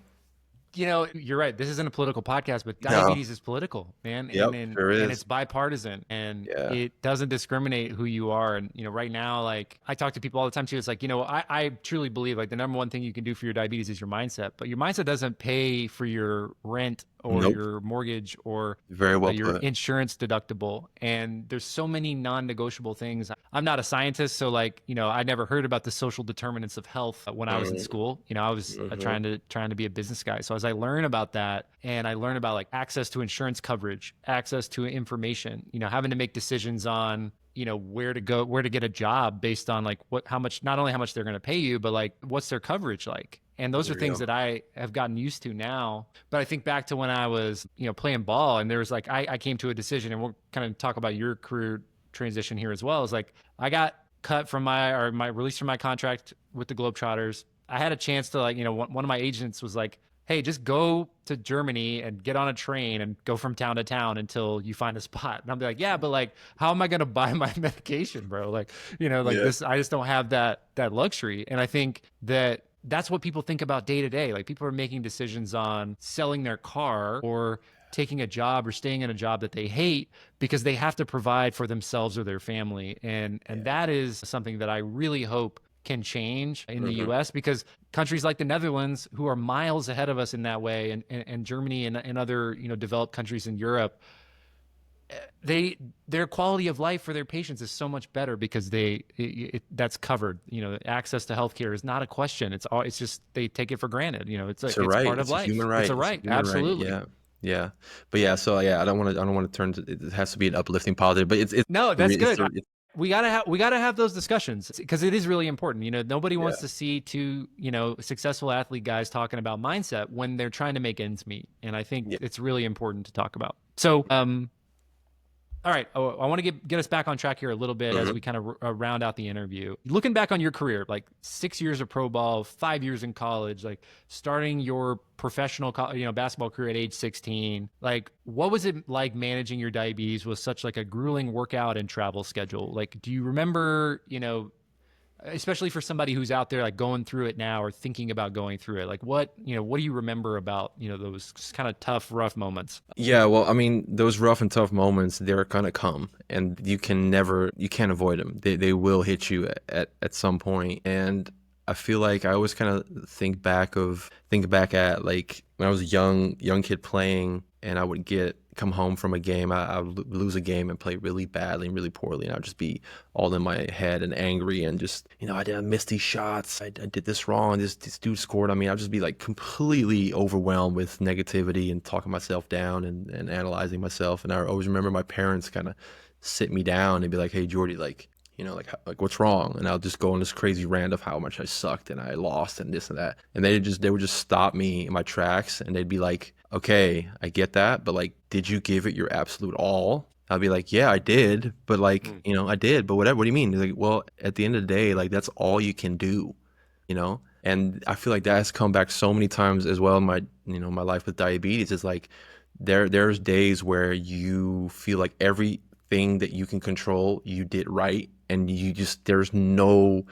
you're right. This isn't a political podcast, but No. diabetes is political, man. Yep, sure And is. it's bipartisan, and Yeah. it doesn't discriminate who you are. And, right now, like I talk to people all the time too. It's like, I truly believe like the number one thing you can do for your diabetes is your mindset, but your mindset doesn't pay for your rent or Nope. your mortgage or Very well your put. insurance deductible. And there's so many non-negotiable things. I'm not a scientist, so like, I never heard about the social determinants of health when I was in school. I was trying to be a business guy. So as I learn about that, and I learn about like access to insurance coverage, access to information, having to make decisions on where to go, where to get a job based on like not only how much they're going to pay you, but like what's their coverage like. And those are things that I have gotten used to now. But I think back to when I was, playing ball, and there was like, I came to a decision, and we'll kind of talk about your career transition here as well. Is like, I got cut from my release from my contract with the Globetrotters. I had a chance to like, one of my agents was like, hey, just go to Germany and get on a train and go from town to town until you find a spot. And I'll be like, yeah, but like, how am I going to buy my medication, bro? Like, this, I just don't have that luxury. And I think that's what people think about day to day. Like people are making decisions on selling their car or taking a job or staying in a job that they hate because they have to provide for themselves or their family. And that is something that I really hope can change in the US, because countries like the Netherlands, who are miles ahead of us in that way, and Germany and other, developed countries in Europe, their quality of life for their patients is so much better because that's covered. Access to healthcare is not a question. It's just they take it for granted. It's a right. part of It's a life. human right. It's a right. Absolutely. Right. Yeah. But yeah, so yeah, I don't want to turn to, it has to be an uplifting positive, but it's no, that's good. We gotta have those discussions because it is really important. Nobody wants to see two successful athlete guys talking about mindset when they're trying to make ends meet, and I think it's really important to talk about. So all right, I want to get us back on track here a little bit as we kind of round out the interview. Looking back on your career, like 6 years of pro ball, 5 years in college, like starting your professional basketball career at age 16, like what was it like managing your diabetes with such like a grueling workout and travel schedule? Like, do you remember, especially for somebody who's out there like going through it now or thinking about going through it, like what do you remember about those kind of tough, rough moments? Yeah, well, I mean, those rough and tough moments, they're gonna come, and you can't avoid them. They will hit you at some point. And I feel like I always kind of think back at like when I was a young kid playing, and I would come home from a game, I would lose a game and play really badly and really poorly, and I'd just be all in my head and angry and just, I missed these shots, I did this wrong, this dude scored on me. I'd just be like completely overwhelmed with negativity and talking myself down and analyzing myself. And I always remember my parents kind of sit me down and be like, hey, Jordy, like, like what's wrong? And I'll just go on this crazy rant of how much I sucked and I lost and this and that. And they would just stop me in my tracks, and they'd be like, okay, I get that, but like, did you give it your absolute all? I'll be like, yeah, I did, but like, I did, but whatever. What do you mean? He's like, well, at the end of the day, like that's all you can do, And I feel like that has come back so many times as well in my, my life with diabetes. It's like there's days where you feel like everything that you can control, you did right, and there's no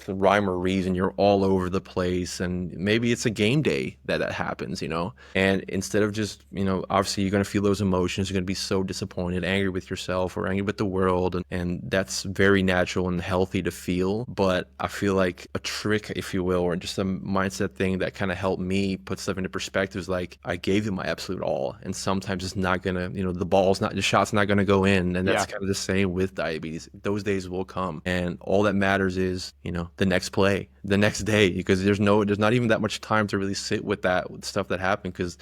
rhyme or reason. You're all over the place, and maybe it's a game day that happens, and instead of just, obviously you're going to feel those emotions. You're going to be so disappointed, angry with yourself or angry with the world, and that's very natural and healthy to feel. But I feel like a trick, if you will, or just a mindset thing that kind of helped me put stuff into perspective is like, I gave you my absolute all, and sometimes it's not gonna, the shot's not gonna go in, and that's kind of the same with diabetes. Those days will come, and all that matters is, the next play, the next day, because there's not even that much time to really sit with stuff that happened, because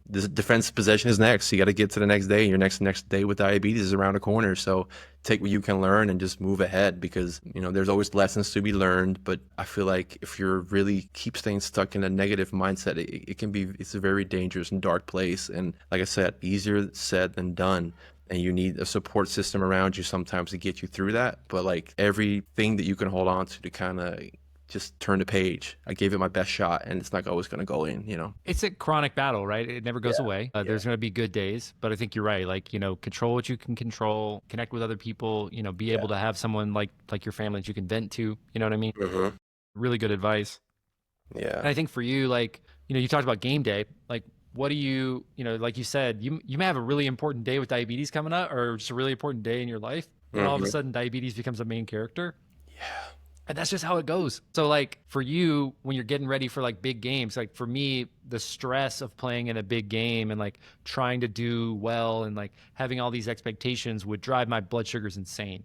this defense possession is next. You got to get to the next day. Your next day with diabetes is around the corner. So take what you can learn and just move ahead, because there's always lessons to be learned. But I feel like if you're really keep staying stuck in a negative mindset, it's a very dangerous and dark place. And like I said, easier said than done. and you need a support system around you sometimes to get you through that. But like everything that you can hold on to kind of just turn the page. I gave it my best shot, and it's not always going to go in, you know? It's a chronic battle, right? It never goes away. There's going to be good days, but I think you're right. Like, control what you can control, connect with other people, be able to have someone like your family that you can vent to, you know what I mean? Mm-hmm. Really good advice. Yeah. And I think for you, like, you talked about game day, like, what do you, like you said, you may have a really important day with diabetes coming up, or just a really important day in your life, and all of a sudden diabetes becomes a main character. Yeah. And that's just how it goes. So like for you, when you're getting ready for like big games, like for me, the stress of playing in a big game and like trying to do well and like having all these expectations would drive my blood sugars insane.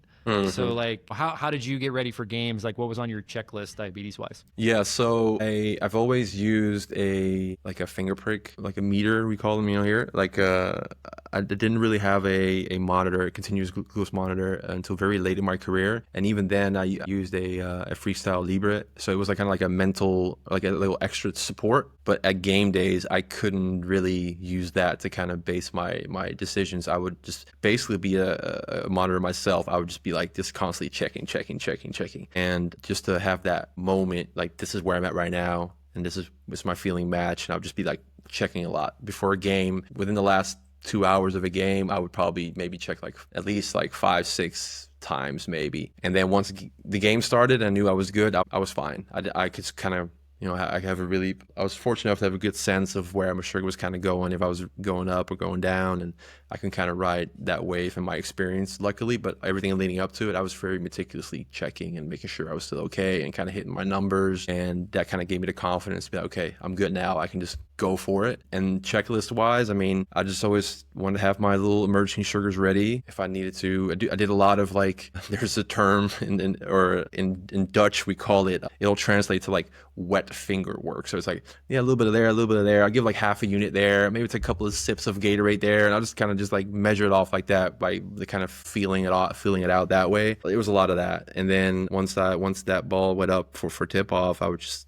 So like how did you get ready for games? Like what was on your checklist diabetes wise? Yeah, so I've always used a finger prick, like a meter we call them, here. Like I didn't really have a monitor, a continuous glucose monitor until very late in my career, and even then I used a Freestyle Libre. So it was like kind of like a mental, like a little extra support. But at game days, I couldn't really use that to kind of base my decisions. I would just basically be a monitor myself. I would just be like just constantly checking. And just to have that moment, like this is where I'm at right now, and this is my feeling match. And I would just be like checking a lot before a game. Within the last 2 hours of a game, I would probably maybe check like at least like 5-6 times maybe. And then once the game started, I knew I was good. I was fine. I could kind of, I was fortunate enough to have a good sense of where my sugar was kind of going, if I was going up or going down, and I can kind of ride that wave in my experience, luckily. But everything leading up to it, I was very meticulously checking and making sure I was still okay and kind of hitting my numbers. And that kind of gave me the confidence to be like, okay, I'm good now. I can just go for it. And checklist wise, I mean, I just always wanted to have my little emergency sugars ready if I needed to. I did a lot of like, there's a term in Dutch, we call it, it'll translate to like wet finger work. So it's like, yeah, a little bit of there, a little bit of there. I'll give like half a unit there, maybe take a couple of sips of Gatorade there, and I'll just kind of just like measure it off like that by the kind of feeling it out that way. It was a lot of that. And then once that ball went up for tip off, I was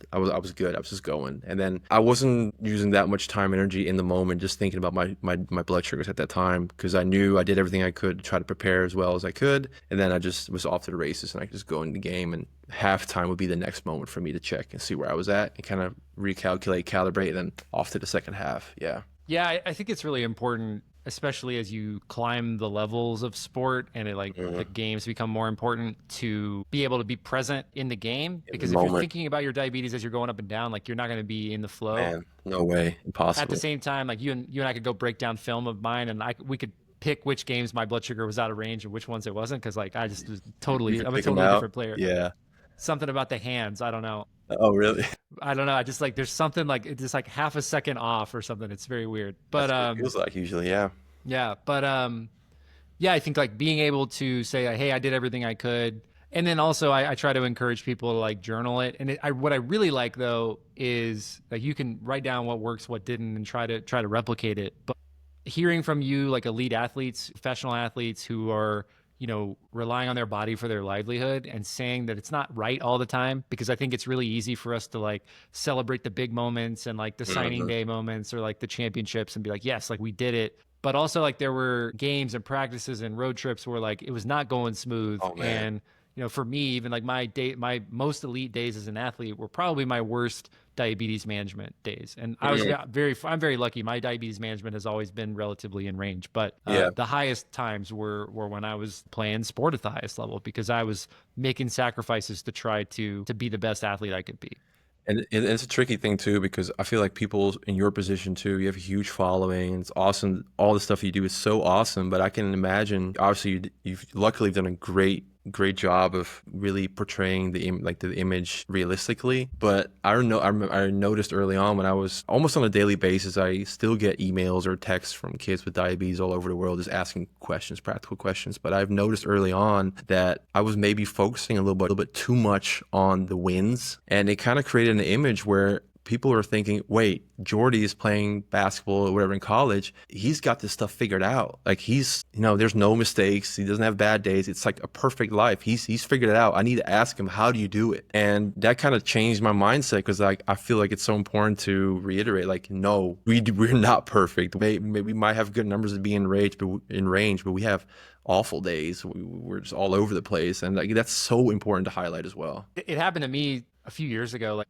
good. I was just going. And then I wasn't using that much time and energy in the moment just thinking about my blood sugars at that time, because I knew I did everything I could to try to prepare as well as I could. And then I just was off to the races, and I could just go into the game, and halftime would be the next moment for me to check and see where I was at and kind of recalculate, calibrate, and then off to the second half. Yeah, I think it's really important, especially as you climb the levels of sport and the games become more important, to be able to be present in the game. Because if you're thinking about your diabetes as you're going up and down, like you're not going to be in the flow. Man, no way, impossible. At the same time, like you and I could go break down film of mine, and we could pick which games my blood sugar was out of range and which ones it wasn't, because like I'm a totally different player. Yeah. Something about the hands, I don't know. Oh, really? I don't know. I just like there's something like it's just like half a second off or something. It's very weird. But that's what it feels like usually, yeah. Yeah, but I think like being able to say, hey, I did everything I could. And then also I try to encourage people to like journal it. And what I really like though is like you can write down what works, what didn't, and try to replicate it. But hearing from you, like elite athletes, professional athletes who are, relying on their body for their livelihood, and saying that it's not right all the time, because I think it's really easy for us to like celebrate the big moments and like the signing day moments or like the championships and be like, yes, like we did it. But also like there were games and practices and road trips where like it was not going smooth. Oh, man. And, for me, even like my most elite days as an athlete were probably my worst diabetes management days. And I'm very lucky. My diabetes management has always been relatively in range, but the highest times were when I was playing sport at the highest level, because I was making sacrifices to try to be the best athlete I could be. And it's a tricky thing too, because I feel like people in your position too, you have a huge following. It's awesome. All the stuff you do is so awesome, but I can imagine, obviously you've luckily done a great job of really portraying the image realistically. But I noticed early on, when I was almost on a daily basis, I still get emails or texts from kids with diabetes all over the world just asking questions, practical questions. But I've noticed early on that I was maybe focusing a little bit too much on the wins, and it kind of created an image where people are thinking, wait, Jordy is playing basketball or whatever in college. He's got this stuff figured out. Like he's, there's no mistakes. He doesn't have bad days. It's like a perfect life. He's figured it out. I need to ask him, how do you do it? And that kind of changed my mindset, because like I feel like it's so important to reiterate, like, no, we're not perfect. Maybe we might have good numbers to be in range, but we have awful days. We're just all over the place, and like that's so important to highlight as well. It happened to me a few years ago, like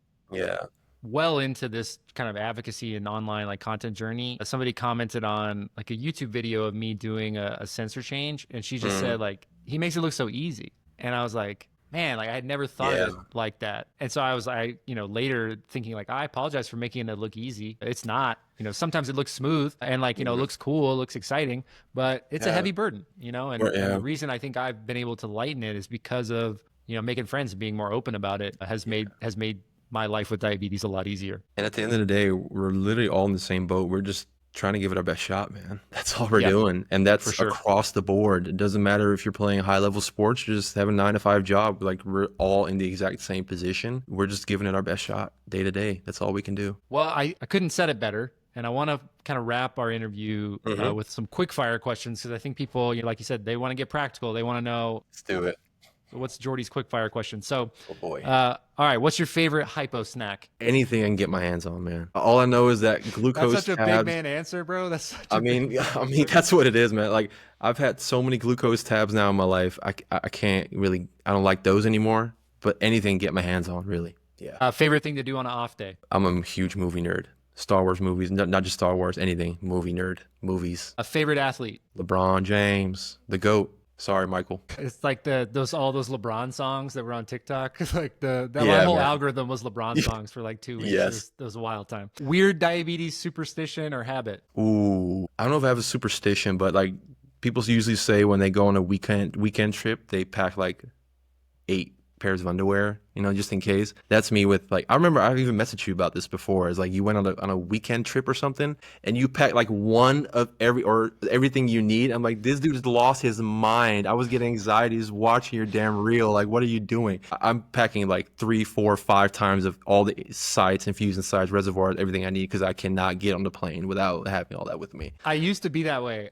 well into this kind of advocacy and online like content journey. Somebody commented on like a YouTube video of me doing a sensor change, and she just said like, he makes it look so easy. And I was like, man, like I had never thought of it like that. And so I later thinking like, I apologize for making it look easy. It's not, sometimes it looks smooth and like, it looks cool, it looks exciting, but it's a heavy burden, and the reason I think I've been able to lighten it is because of, making friends and being more open about it has made my life with diabetes a lot easier. And at the end of the day, we're literally all in the same boat. We're just trying to give it our best shot, man. That's all we're doing. And that's across the board. It doesn't matter if you're playing high level sports, you just have a 9-to-5 job. Like we're all in the exact same position. We're just giving it our best shot day to day. That's all we can do. Well, I couldn't said it better. And I want to kind of wrap our interview with some quick fire questions, because I think people, like you said, they want to get practical. They want to know. Let's do it. What's Jordy's quick fire question? So, oh boy. All right. What's your favorite hypo snack? Anything I can get my hands on, man. All I know is that glucose. That's such a big man answer, bro. That's such a big man. That's what it is, man. Like I've had so many glucose tabs now in my life. I can't really, I don't like those anymore, but anything get my hands on, really. Yeah. Favorite thing to do on an off day? I'm a huge movie nerd. Star Wars movies, not just Star Wars, anything. Movie nerd, movies. A favorite athlete? LeBron James, the GOAT. Sorry, Michael. It's like all those LeBron songs that were on TikTok. Like my whole algorithm was LeBron songs for like 2 weeks. Yes. It was a wild time. Weird diabetes superstition or habit? Ooh, I don't know if I have a superstition, but like people usually say when they go on a weekend trip, they pack like 8 pairs of underwear, just in case. That's me with like, I remember I've even messaged you about this before. It's like you went on a weekend trip or something and you packed like one of everything you need. I'm like, this dude just lost his mind. I was getting anxiety just watching your damn reel. Like, what are you doing? I'm packing like 3, 4, 5 times of all the sites, infusion sites, reservoirs, everything I need, because I cannot get on the plane without having all that with me. I used to be that way.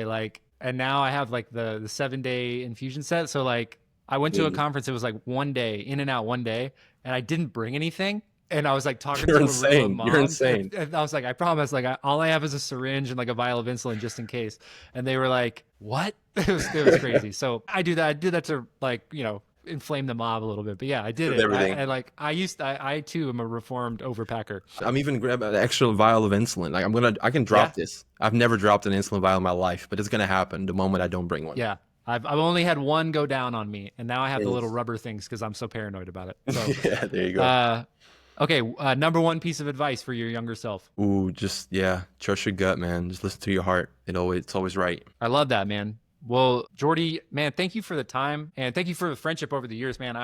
Like, and now I have like the 7-day infusion set. So like, I went to a conference. It was like 1 day, in and out 1 day, and I didn't bring anything. And I was like talking to a room of moms. You're insane. And I was like, I promise, like all I have is a syringe and like a vial of insulin just in case. And they were like, what? It was crazy. So I do that. I did that to like, inflame the mob a little bit. But yeah, I did it. I too am a reformed overpacker. I'm even grabbing an extra vial of insulin. Like I can drop this. I've never dropped an insulin vial in my life, but it's going to happen the moment I don't bring one. Yeah. I've only had one go down on me, and now I have the little rubber things because I'm so paranoid about it. So, yeah, there you go. Okay, number one piece of advice for your younger self. Ooh, just trust your gut, man. Just listen to your heart. It's always right. I love that, man. Well, Jordy, man, thank you for the time, and thank you for the friendship over the years, man.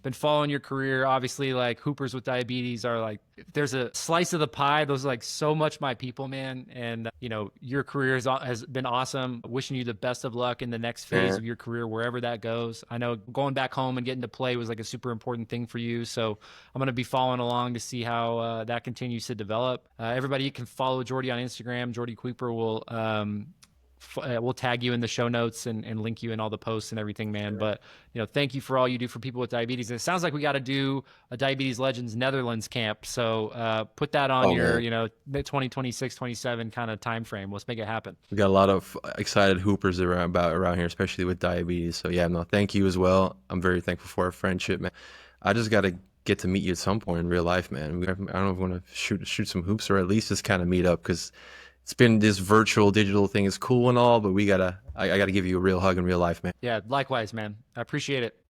Been following your career. Obviously, like Hoopers with diabetes are like, there's a slice of the pie. Those are like so much my people, man. And your career has been awesome. Wishing you the best of luck in the next phase of your career, wherever that goes. I know going back home and getting to play was like a super important thing for you. So I'm going to be following along to see how that continues to develop. Everybody, you can follow Jordy on Instagram. Jordy Kuiper will we'll tag you in the show notes and link you in all the posts and everything, man. But thank you for all you do for people with diabetes. And it sounds like we got to do a Diabetes Legends Netherlands camp. So put that on your 2026, 27 kind of time frame. Let's make it happen. We got a lot of excited hoopers around here, especially with diabetes. So thank you as well. I'm very thankful for our friendship, man. I just got to get to meet you at some point in real life, man. I don't know if we want to shoot some hoops, or at least just kind of meet up, because it's been this virtual digital thing is cool and all, but I gotta give you a real hug in real life, man. Yeah, likewise, man. I appreciate it.